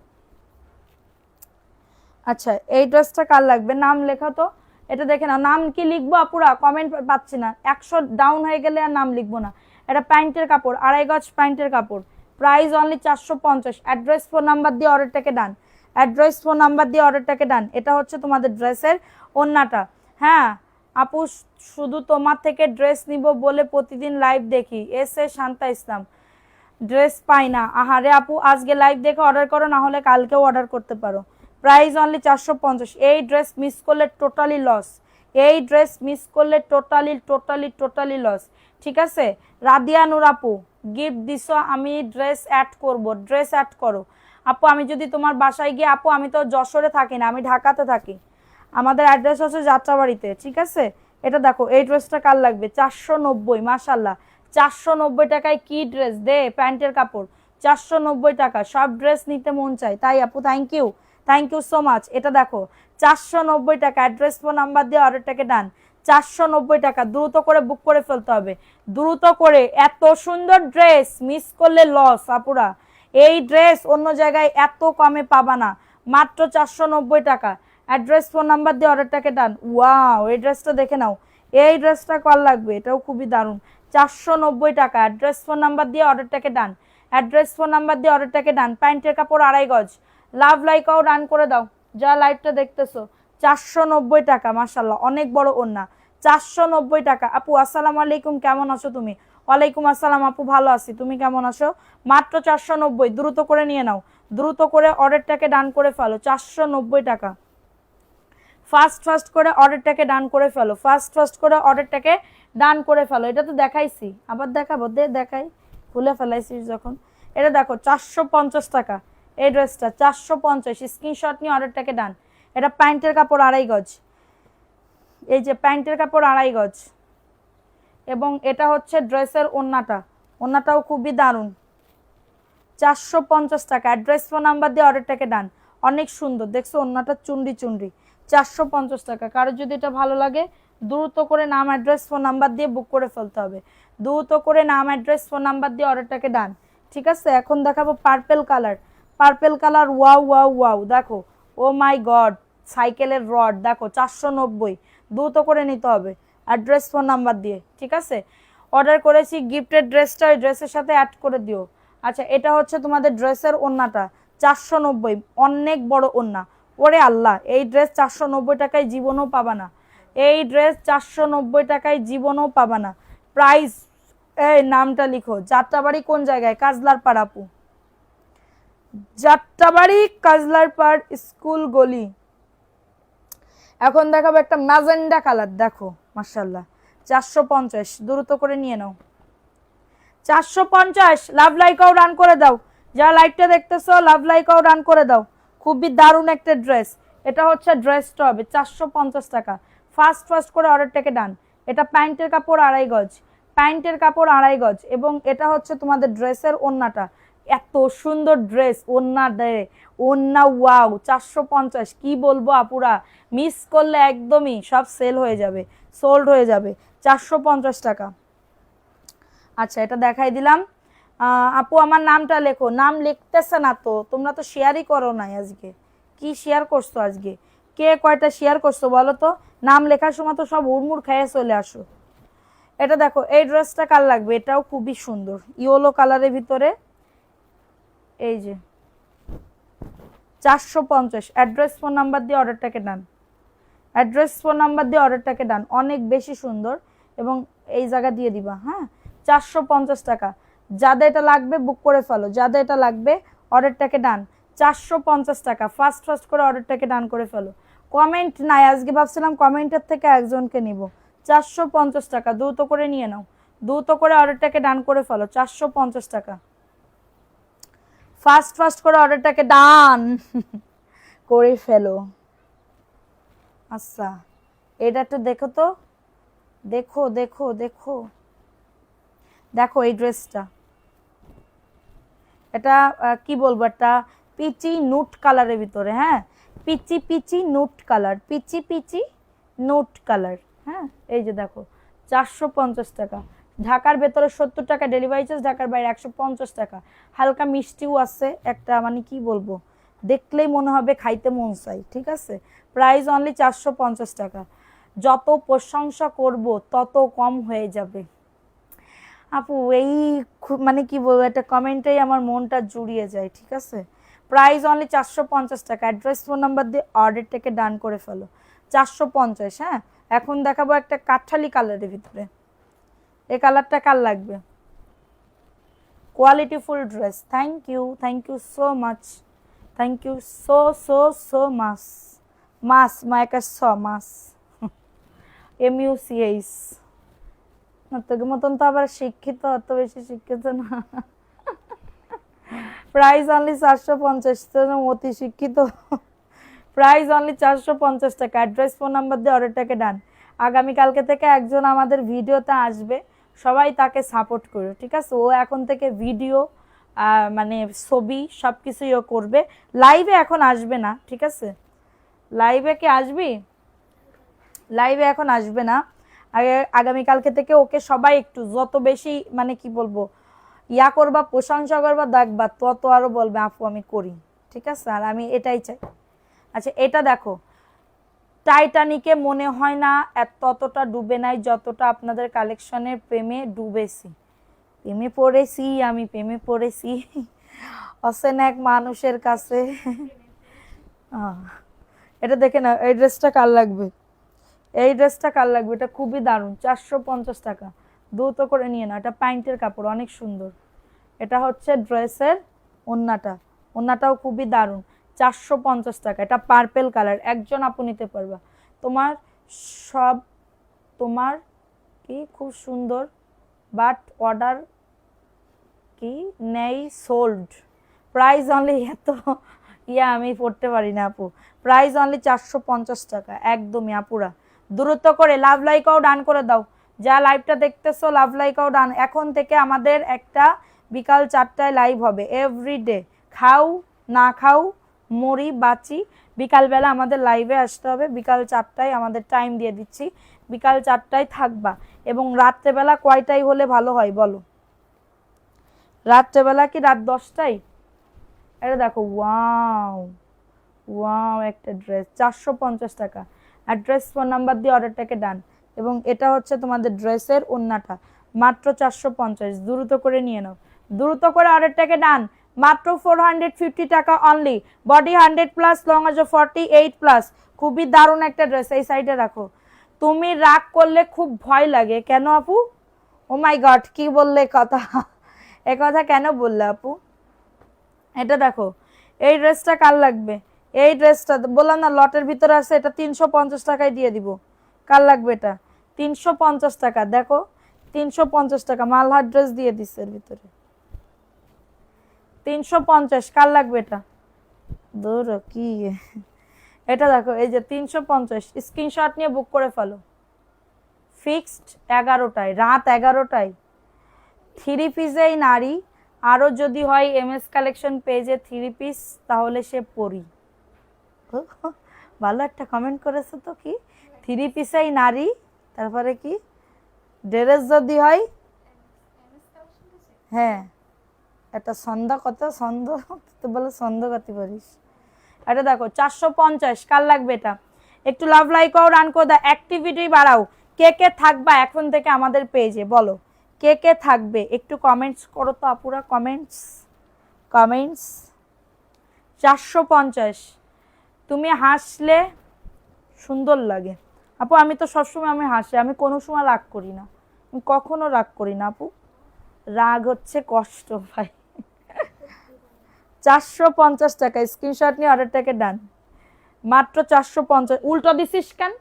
আচ্ছা এই ড্রেসটা কার লাগবে? নাম লেখা তো, এটা দেখে নাও। নাম কি লিখবো আপুরা? কমেন্ট পাচ্ছি না, 100 ডাউন হয়ে গেলে আর নাম লিখবো না। এটা প্যান্টের কাপড়, 2.5 গজ প্যান্টের কাপড়। Price only 450। Address phone number দিয়ে অর্ডারটাকে ডান। অ্যাড্রেস ফোন নাম্বার দিয়ে অর্ডারটাকে ডান। এটা হচ্ছে তোমাদের ড্রেসের ওন্নাটা। হ্যাঁ আপু, শুধু তোমার থেকে ড্রেস নিব বলে প্রতিদিন লাইভ দেখি, এসে শান্তা ইসলাম। ড্রেস পাই না, আহারে আপু আজকে লাইভ দেখে অর্ডার করো, না হলে কালকেও অর্ডার করতে পারো। Price only 450। এই ড্রেস মিস করলে টোটালি লস, এই ড্রেস মিস করলে টোটালি টোটালি টোটালি লস। ঠিক আছে রাদিয়া নূর আপু, গিফট দিছো, আমি ড্রেস অ্যাড করব, ড্রেস অ্যাড করো আপু। আমি যদি তোমার বাসায় গিয়ে, আপু আমি তো যশোরে থাকি না, আমি ঢাকাতে থাকি, আমাদের অ্যাড্রেস হচ্ছে যাত্রাবাড়িতে। ঠিক আছে এটা দেখো, এই ড্রেসটা কার লাগবে? 490 মাশাল্লাহ। 490 টাকায় কি ড্রেস দে, প্যান্টের কাপড় 490 টাকা। সব ড্রেস নিতে মন চায়, তাই আপু thank you, thank you so much. এটা দেখো 490 টাকা। অ্যাড্রেস ফোন নাম্বার দিয়ে অর্ডারটাকে ডান। 490 টাকা, দ্রুত করে বুক করে ফেলতে হবে, দ্রুত করে। এত সুন্দর ড্রেস মিস করলে লস আপুরা। এই ড্রেস অন্য জায়গায় এত কমে পাবা না, মাত্র 490 টাকা। অ্যাড্রেস ফোন নাম্বার দিয়ে অর্ডারটাকে ডান। ওয়াও এই ড্রেসটা দেখে নাও, এই ড্রেসটা কল লাগবে, এটাও খুবই দারুণ। 490 টাকা। অ্যাড্রেস ফোন নাম্বার দিয়ে অর্ডারটাকে ডান। অ্যাড্রেস ফোন নাম্বার দিয়ে অর্ডারটাকে ডান। প্যান্টের কাপড় 2.5 গজ। লাভ লাইকাও ডান করে দাও, যা লাইভটা দেখতেছো। 490 টাকা মাশাল্লাহ, অনেক বড় ওন্না। 490 টাকা। আপু আসসালামু আলাইকুম, কেমন আছো তুমি? ওয়ালাইকুম আসসালাম আপু, ভালো আছি, তুমি কেমন আছো? মাত্র 490, দ্রুত করে নিয়ে নাও, দ্রুত করে অর্ডারটাকে ডান করে ফেলো। 490 টাকা। ফাস্ট ফাস্ট করে অর্ডারটাকে ডান করে ফেলো, ফাস্ট ফাস্ট করে অর্ডারটাকে ডান করে ফেলো। এটা তো দেখাইছি, আবার দেখাবো, দেখাই, ভুলে ফেলাইছিস যখন। এটা দেখো 450 টাকা এই ড্রেসটা, 450। স্ক্রিনশট নিয়ে অর্ডারটাকে ডান। এটা প্যান্টের কাপড় 2.5 গজ, এই যে প্যান্টের কাপড় 2.5 গজ, এবং এটা হচ্ছে ড্রেসের ওন্নাটা, ওন্নাটাও খুবই দারুণ। 450 টাকা। অ্যাড্রেস ফোন নাম্বার দিয়ে অর্ডারটাকে ডান। অনেক সুন্দর দেখছো ওন্নাটা, চুন্ডি চুন্ডি। 450 টাকা। কারোর যদি এটা ভালো লাগে দ্রুত করে নাম অ্যাড্রেস ফোন নাম্বার দিয়ে বুক করে ফেলতে হবে, দ্রুত করে নাম অ্যাড্রেস ফোন নাম্বার দিয়ে অর্ডারটাকে ডান। ঠিক আছে এখন দেখাবো purple colour, purple colour. Wow wow wow, দেখো ও মাই গড, সাইকেলের রড দেখো 490, দ্রুত করে নিতে হবে অ্যাড্রেস ফোন নাম্বার দিয়ে। ঠিক আছে অর্ডার করেছি, গিফটের ড্রেসটা ওই ড্রেসের সাথে অ্যাড করে দিও। আচ্ছা এটা হচ্ছে তোমাদের ড্রেসের ওন্নাটা, 490, অনেক বড় ওন্না। ওরে আল্লাহ, এই ড্রেস 490 টাকায় জীবনও পাবা না, এই ড্রেস 490 টাকায় জীবনও পাবা না। প্রাইস, এই নামটা লিখো, যাত্রাবাড়ি কোন জায়গায়? কাজলার পাড় আপু, যাত্রাবাড়ি কাজলার পাড় স্কুল গলি। এখন দেখাবো একটা ম্যাজেন্ডা কালার, দেখো মাশাআল্লাহ। 450, দ্রুত করে নিয়ে নাও। 450। লাভ লাইকাও রান করে দাও, যারা লাইভটা দেখতেছো লাভ লাইকাও রান করে দাও। খুবই দারুণ একটা ড্রেস, এটা হচ্ছে ড্রেসটা হবে 450 টাকা। ফাস্ট ফাস্ট করে অর্ডারটাকে ডান। এটা প্যান্টের কাপড় 2.5 গজ, প্যান্টের কাপড় 2.5 গজ, এবং এটা হচ্ছে তোমাদের ড্রেসের ওন্নাটা। এত সুন্দর ড্রেস, ওন্না দে, ওন্না ওয়াও। 450, কি বলবো আপুরা, মিস করলে একদমই সব সেল হয়ে যাবে, সোল্ড হয়ে যাবে। 450 টাকা। আচ্ছা এটা দেখাই দিলাম। আপু আমার নামটা লেখো, নাম লিখতেছে না তো, তোমরা তো শেয়ারই করো নাই আজকে। কি শেয়ার করছো আজকে? কে কয়টা শেয়ার করছো বলো তো? নাম লেখার সময় তো সব হুড়মুড় খেয়ে চলে আসো। এটা দেখো, এই ড্রেসটা কার লাগবে? এটাও খুবই সুন্দর, ইয়েলো কালারের ভিতরে, এই যে 450। অ্যাড্রেস ফোন নাম্বার দিয়ে অর্ডারটাকে ডান। অ্যাড্রেস ফোন নাম্বার দিয়ে অর্ডারটাকে ডান, অনেক বেশি সুন্দর, এবং এই জায়গা দিয়ে দিবা। হ্যাঁ 450 টাকা। যাদের এটা লাগবে বুক করে ফেলো, যাদের এটা লাগবে অর্ডারটাকে ডান। 450 টাকা। ফাস্ট ফাস্ট করে অর্ডারটাকে ডান করে ফেলো। কমেন্ট নাই, আজকে ভাবছিলাম কমেন্টের থেকে একজনকে নিব। 450 টাকা, দ্রুত করে নিয়ে নাও, দ্রুত করে অর্ডারটাকে ডান করে ফেলো। 450 টাকা, ফাস্ট ফাস্ট করে অর্ডারটাকে ডান করে ফেলো। আচ্ছা, এটা একটু দেখো তো, দেখো দেখো দেখো দেখো এই ড্রেসটা, এটা কি বলবো, একটা পিচি নুট কালারের ভিতরে, হ্যাঁ peachy peachy nude colour, peachy peachy nude colour. হ্যাঁ এই যে দেখো 450 টাকা, ঢাকার ভেতরে 70 টাকা ডেলিভারি চার্জ, ঢাকার বাইরে 150 টাকা। হালকা মিষ্টিও আছে একটা, মানে কি বলবো, দেখলেই মনে হবে খাইতে মন চাই। ঠিক আছে, প্রাইস অনলি 450 টাকা। যত প্রশংসা করব তত কম হয়ে যাবে আপু, এই মানে কি বলবো, একটা কমেন্টেই আমার মনটা জুড়িয়ে যায়। ঠিক আছে, প্রাইস অনলি 450 টাকা। অ্যাড্রেস ফোন নাম্বার দিয়ে অর্ডারটাকে ডান করে ফেলো। 450। হ্যাঁ, এখন দেখাবো একটা কাঠালি কালারের ভিতরে, এই কালারটা কার লাগবে? Qualityful dress, thank you so much, thank you so so so much, মাস মাইকা স মাস MUCH। তোকে মতন তো আবার শিক্ষিত, অত বেশি শিক্ষিত না। প্রাইস অনলি 450, অতি শিক্ষিত। প্রাইস অনলি 450 টাকা। অ্যাড্রেস ফোন নাম্বার দিয়ে অর্ডারটাকে ডান। আগামীকালকে থেকে একজন আমাদের ভিডিওতে আসবে, সবাই তাকে সাপোর্ট করো। ঠিক আছে, ও এখন থেকে ভিডিও মানে ছবি সব কিছুই ও করবে। লাইভে এখন আসবে না। ঠিক আছে, লাইভে কি আসবি? লাইভে এখন আসবে না, আগামীকালকে থেকে ওকে সবাই একটু যত বেশি মানে কি বলবো ইয়া করবা, প্রশংসা করবা, দেখবা তত আরো বলবে আপু আমি করি। ঠিক আছে, আর আমি এটাই চাই। আচ্ছা এটা দেখো, টাইটানিকে মনে হয় না ততটা ডুবে নাই যতটা আপনাদের কালেকশনের প্রেমে ডুবেছি। প্রেমে পড়েছি আমি, প্রেমে পড়েছি অসেন এক মানুষের কাছে। এটা দেখে না, এই ড্রেসটা কার লাগবে? এই ড্রেসটা কার লাগবে? এটা খুবই দারুণ, 450 টাকা, দ্রুত করে নিয়ে না। এটা প্যান্টের কাপড়, অনেক সুন্দর। এটা হচ্ছে ড্রেসের ওন্নাটা, ওন্নাটাও খুবই দারুণ, 450 টাকা। এটা পার্পেল কালার, একজন আপু নিতে পারবা। তোমার সব, তোমার কি খুব সুন্দর, বাট অর্ডার কি নেই, সোল্ড। প্রাইস অনলি এত আমি পড়তে পারি না আপু। প্রাইস অনলি 450 টাকা, একদমই আপুরা। দ্রুত করে লাভ লাইকাও ডান করে দাও, যা লাইভটা দেখতেছো লাভ লাইকাও ডান। এখন থেকে আমাদের একটা বিকাল 4টায় লাইভ হবে এভরিডে, খাও না খাও মরি বাঁচি, বিকালবেলা আমাদের লাইভে আসতে হবে। বিকাল 4টায় আমাদের টাইম দিয়ে দিচ্ছি, বিকাল 4টায় থাকবা। এবং রাত্রেবেলা কয়টায় হলে ভালো হয় বলো? রাত্রেবেলা কি রাত 10টায়? এটা দেখো, ওয়াও ওয়াও একটা ড্রেস, 450 টাকা। অ্যাড্রেস ফোন নাম্বার দিয়ে অর্ডারটাকে ডান। এবং এটা হচ্ছে তোমাদের ড্রেসের ওন্নাটা, মাত্র 450। দ্রুত করে নিয়ে নাও, দ্রুত করে অর্ডারটাকে ডান। মাত্র 450 টাকা অনলি। বডি 100+, লং আছে 48+। খুবই দারুণ একটা ড্রেস। এই সাইডে রাখো। তুমি রাগ করলে খুব ভয় লাগে কেন আপু? ও মাই গড, কি বললে কথা, এ কথা কেন বললে আপু? এটা দেখো, এই ড্রেসটা কার লাগবে? এই ড্রেসটা বললাম না লটের ভিতরে আছে, এটা 350 টাকায় দিয়ে দিব। কার লাগবে এটা? 350 টাকা। দেখো 350 টাকা, মালহার ড্রেস দিয়ে দিচ্ছে এর ভিতরে, 350। কার লাগবে এটা? দূর কি, এটা দেখো, এই যে 350। স্ক্রিনশট নিয়ে বুক করে ফেলো। ফিক্সড 11টায়, রাত 11টায়। 3 পিসেই নারী, আরও যদি হয় MS কালেকশন পেজে 3 পিস, তাহলে সে পরি। ভালো একটা কমেন্ট করেছে তো, কি 3 পিসেই নারী, তারপরে কি ড্রেস যদি হয়, হ্যাঁ এটা সন্ধ্যা কত, সন্ধ্যা তো বলে সন্ধ্যা করতে পারিস। এটা দেখো 450। কার লাগবে এটা? একটু লাভ লাইকও রান করে দাও, অ্যাক্টিভিটি বাড়াও। কে কে থাকবা এখন থেকে আমাদের পেজে বলো, কে কে থাকবে? একটু কমেন্টস করো তো আপুরা, কমেন্টস কমেন্টস। 450। তুমি হাসলে সুন্দর লাগে আপু। আমি তো সবসময় আমি হাসি, আমি কোনো সময় রাগ করি না, আমি কখনো রাগ করি না আপু। রাগ হচ্ছে কষ্ট ভাই। 450 টাকা, স্ক্রিনশট নিয়ে অর্ডারটাকে ডান। মাত্র 450। উল্টো দিছিস কেন?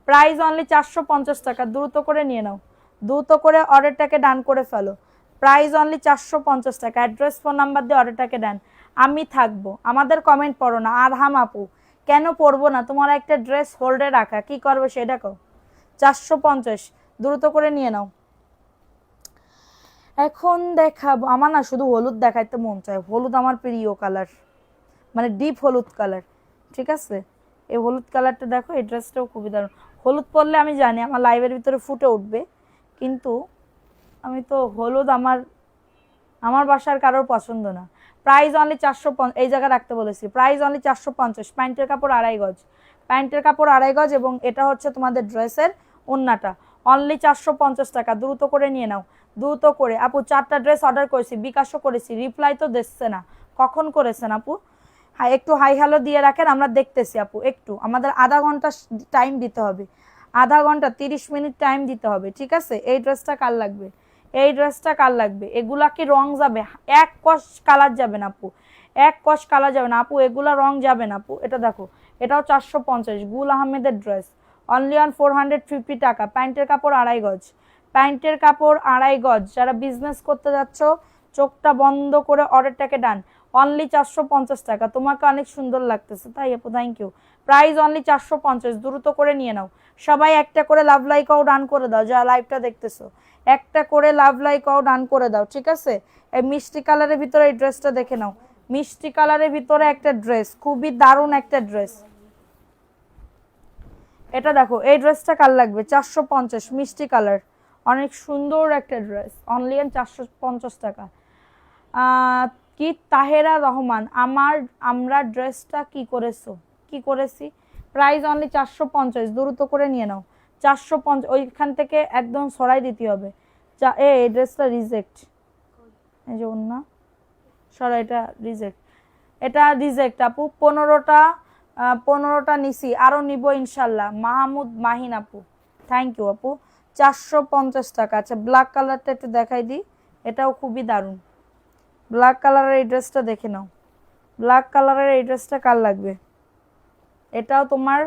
প্রাইস অনলি 450 টাকা, দ্রুত করে নিয়ে নাও, দ্রুত করে অর্ডারটাকে ডান করে ফেলো। প্রাইস অনলি 450 টাকা। অ্যাড্রেস ফোন নাম্বার দিয়ে অর্ডারটাকে দেন, আমি থাকবো। আমাদের কমেন্ট পড়ো না। আর হাম আপু, কেন পড়বো না? তোমার একটা ড্রেস হোল্ডে রাখা, কি করবে সেটা কও। 450, দ্রুত করে নিয়ে নাও। এখন দেখাবো, আমার না শুধু হলুদ দেখাইতে মন চায়, হলুদ আমার প্রিয় কালার, মানে ডিপ হলুদ কালার। ঠিক আছে, এই হলুদ কালারটা দেখো, এই ড্রেসটাও খুবই দারুণ। হলুদ পরলে আমি জানি আমার লাইভের ভিতরে ফুটে উঠবে, কিন্তু আমি তো হলুদ আমার আমার বাসার কারোর পছন্দ না। প্রাইস অনলি 450, এই জায়গা রাখতে বলেছি। Price only 450। প্যান্টের কাপড় 2.5 গজ, প্যান্টের কাপড় 2.5 গজ, এবং এটা হচ্ছে তোমাদের ড্রেসের ওন্নাটা। অনলি 450 টাকা, দ্রুত করে নিয়ে নাও, দ্রুত করে। আপু 4টা ড্রেস অর্ডার করেছি, বিকাশও করেছি, রিপ্লাই তো দিচ্ছে না। কখন করেছেন আপু? হ্যাঁ, একটু হাই হ্যালো দিয়ে রাখেন, আমরা দেখতেছি আপু। একটু আমাদের আধা ঘন্টা টাইম দিতে হবে, আধা ঘন্টা 30 মিনিট টাইম দিতে হবে। ঠিক আছে, এই ড্রেসটা কার লাগবে? এই ড্রেসটা কার লাগবে? এগুলা কি রং যাবে? এক কস কালার যাবে না আপু, এক কস কালার যাবে না আপু, এগুলা রং যাবে না আপু। এটা দেখো, এটাও 450, গুল আহমেদের ড্রেস, অনলি অন 450 টাকা। প্যান্টের কাপড় 2.5 গজ, প্যান্টের কাপড় 2.5 গজ। যারা বিজনেস করতে যাচ্ছ, চোখটা বন্ধ করে অর্ডারটাকে ডান। অনলি 450 টাকা। তোমাকে অনেক সুন্দর লাগতেছে, তাই আপু, থ্যাংক ইউ। প্রাইস অনলি 450, দ্রুত করে নিয়ে নাও। সবাই একটা করে লাভ লাইকও ডান করে দাও, যারা লাইভটা দেখতেছো একটা করে লাভ লাইকও ডান করে দাও। ঠিক আছে, এই মিষ্টি কালারের ভিতরে এই ড্রেসটা দেখে নাও, মিষ্টি কালারের ভিতরে একটা ড্রেস, খুবই দারুণ একটা ড্রেস। এটা দেখো, এই ড্রেসটা কার লাগবে? 450, মিষ্টি কালার, অনেক সুন্দর একটা ড্রেস, অনলি 450 টাকা। কি তাহেরা রহমান, আমরা ড্রেসটা কি করেছো? কি করেছি? প্রাইস অনলি 450, দ্রুত করে নিয়ে নাও। 450, ওইখান থেকে একদম সরাই দিতে হবে। এই ড্রেসটা রিজেক্ট, এই যে না, সরাই, এটা রিজেক্ট, এটা রিজেক্ট আপু। 15টা নিছি, আরো নিব ইনশাল্লাহ। মাহমুদ মাহিন আপু, থ্যাংক ইউ আপু। 450 টাকা। আচ্ছা, ব্ল্যাক কালারটা একটু দেখাই দিই, এটাও খুবই দারুণ। ব্ল্যাক কালারের এই ড্রেসটা দেখে নাও, ব্ল্যাক কালারের এই ড্রেসটা কার লাগবে? এটাও তোমার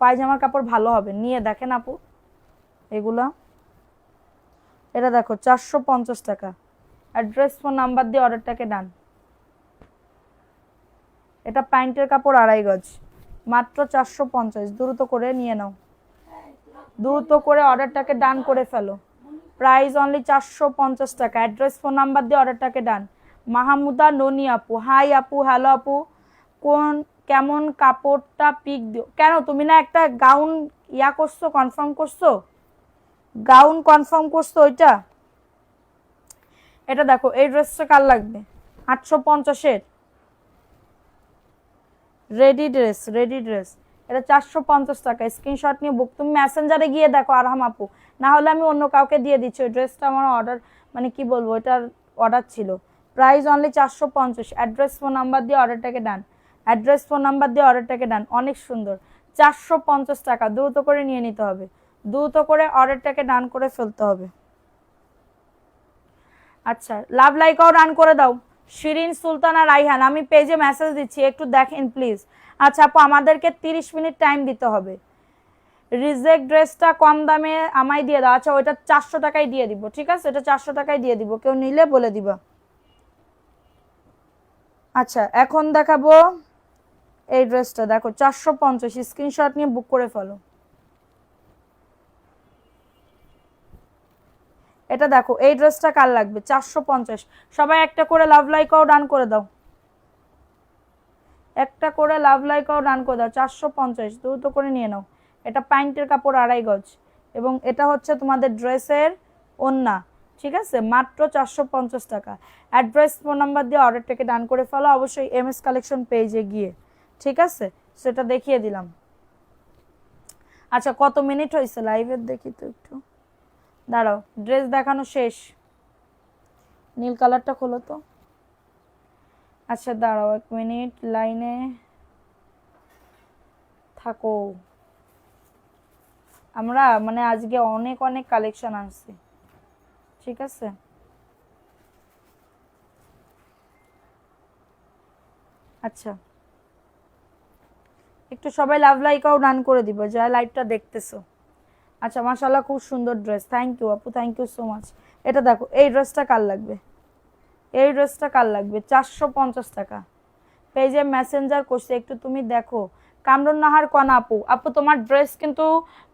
পায়জামার কাপড় ভালো হবে, নিয়ে দেখেন আপু এগুলা। এটা দেখো, 450 টাকা। অ্যাড্রেস ফোন নাম্বার দিয়ে অর্ডারটাকে ডান। এটা প্যান্টের কাপড় 2.5 গজ, মাত্র 450, দ্রুত করে নিয়ে নাও, দ্রুত করে অর্ডারটাকে ডান করে ফেলো। প্রাইস অনলি 450 টাকা। অ্যাড্রেস ফোন নাম্বার দিয়ে অর্ডারটাকে ডান। মাহমুদা ননি আপু, হাই আপু, হ্যালো আপু। কেমন কাপড়টা পিক দিও? কেন তুমি না একটা গাউন ইয়া করছো, কনফার্ম করছো? গাউন কনফার্ম করছো ওইটা? এটা দেখো, এই ড্রেসটা কার লাগবে? 850-এর রেডি ড্রেস, রেডি ড্রেস, এটা 450 টাকা। স্ক্রিনশট নিয়ে বুক, তুমি মেসেঞ্জারে গিয়ে দেখো আরহাম আপু, না হলে আমি অন্য কাউকে দিয়ে দিচ্ছি। ওই ড্রেসটা আমার অর্ডার, মানে কি বলবো, এটার অর্ডার ছিল। Price only 450। Address phone number দিয়ে অর্ডারটাকে ডান, অ্যাড্রেস ফোন নাম্বার দিয়ে অর্ডারটাকে ডান। অনেক সুন্দর, 450 টাকা, দ্রুত করে নিয়ে নিতে হবে, দ্রুত করে অর্ডারটাকে ডান করে ফেলতে হবে। আচ্ছা, লাভ লাইকও ডান করে দাও। শিরিন সুলতানা রাইহান, আমি পেজে মেসেজ দিচ্ছি, একটু দেখেন প্লিজ। আচ্ছা আপু, আমাদেরকে 30 মিনিট টাইম দিতে হবে। রিজেক্ট ড্রেসটা কম দামে আমায় দিয়ে দাও। আচ্ছা, ওইটা 400 টাকায় দিয়ে দিব। ঠিক আছে, এটা 400 টাকায় দিয়ে দিব, কেউ নিলে বলে দিবা। আচ্ছা, এখন দেখাবো এই ড্রেসটা, দেখো 450, স্ক্রিনশট নিয়ে বুক করে ফেলো। এটা দেখো, এই ড্রেসটা কার লাগবে? 450। সবাই একটা করে লাভ লাইকও ডান করে দাও, একটা করে লাভ লাইকও ডান করে দাও। 450, দ্রুত করে নিয়ে নাও। এটা প্যান্টের কাপড় 2.5 গজ, এবং এটা হচ্ছে তোমাদের ড্রেসের ওন্না। ঠিক আছে, মাত্র 450 টাকা। অ্যাড্রেস ফোন নাম্বার দিয়ে অর্ডারটাকে ডান করে ফেলো, অবশ্যই এমএস কালেকশন পেজে গিয়ে। ঠিক আছে, সেটা দেখিয়ে দিলাম। আচ্ছা, কত মিনিট হয়েছে লাইভের দেখি তো একটু, দাঁড়াও, ড্রেস দেখানো শেষ। নীল কালারটা খোলো তো। আচ্ছা দাঁড়াও 1 মিনিট, লাইনে থাকো। আমরা মানে আজকে অনেক অনেক কালেকশন আনছি। ঠিক আছে, আচ্ছা একটু সবাই লাভ লাইকাও ডান করে দিব যারা লাইভটা দেখতেছো। আচ্ছা মাশাআল্লাহ খুব সুন্দর ড্রেস, থ্যাংক ইউ আপু, থ্যাংক ইউ সো মাচ। এটা দেখো, এই ড্রেসটা কার লাগবে, এই ড্রেসটা কার লাগবে, 450 টাকা। পেজে মেসেঞ্জার করছে, একটু তুমি দেখো। কামরুন নাহার কনা আপু, আপু তোমার ড্রেস কিন্তু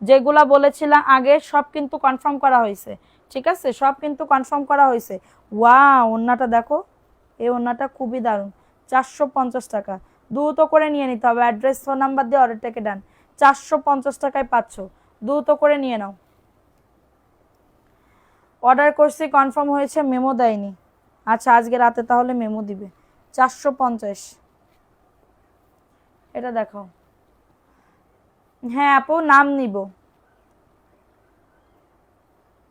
যেগুলা বলেছিলাম আগে সব কিন্তু কনফার্ম করা হয়েছে, ঠিক আছে, সব কিন্তু কনফার্ম করা হয়েছে। ওয়াও, ওন্নাটা দেখো, এই ওন্নাটা খুবই দারুণ, 450 টাকা। দ্রুত করে নিয়ে নিতে হবে, অ্যাড্রেস ফোন নাম্বার দিয়ে অর্ডারটাকে ডান। 450 টাকায় পাচ্ছ, দ্রুত করে নিয়ে নাও। অর্ডার করছি কনফার্ম হয়েছে, মেমো দেয়নি। আচ্ছা আজকে রাতে তাহলে মেমো দিবে। 450। এটা দেখাও। হ্যাঁ আপু নাম নিব,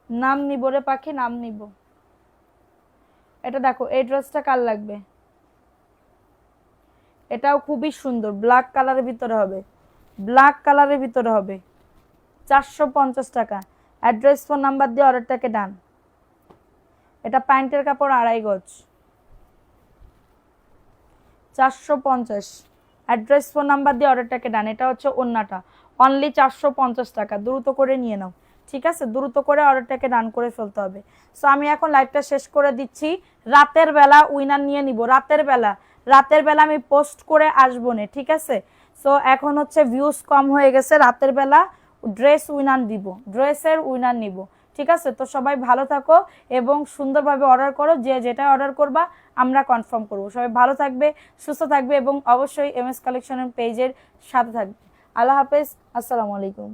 নাম নিব রে পাখি, নাম নিব। এটা দেখো, এই ড্রেসটা কার লাগবে, এটাও খুবই সুন্দর, ব্ল্যাক কালারের ভিতরে হবে, ব্ল্যাক কালারের ভিতরে হবে। 450 টাকা, অ্যাড্রেস ফোন নাম্বার দিয়ে অর্ডারটাকে ডান। এটা প্যান্টের কাপড় 2.5 গজ, 450। অ্যাড্রেস ফোন নাম্বার দিয়ে অর্ডারটাকে ডান। এটা হচ্ছে ওন্নাটা, অনলি 450 টাকা, দ্রুত করে নিয়ে নাও, ঠিক আছে, দ্রুত করে অর্ডারটাকে ডান করে ফেলতে হবে। সো আমি এখন লাইভটা শেষ করে দিচ্ছি, রাতের বেলা উইনার নিয়ে নিব, রাতের বেলা, রাতের বেলা আমি পোস্ট করে আসবো না, ঠিক আছে। সো এখন হচ্ছে ভিউজ কম হয়ে গেছে, রাতের বেলা ড্রেস উইনার দিব, ড্রেসের উইনার নিব, ঠিক আছে। তো সবাই ভালো থাকো এবং সুন্দরভাবে অর্ডার করো, যে যেটা অর্ডার করবা আমরা কনফার্ম করব। সবাই ভালো থাকবে, সুস্থ থাকবে এবং অবশ্যই এমএস কালেকশনের পেজের সাথে থাকবে। আল্লাহ হাফেজ, আসসালামু আলাইকুম।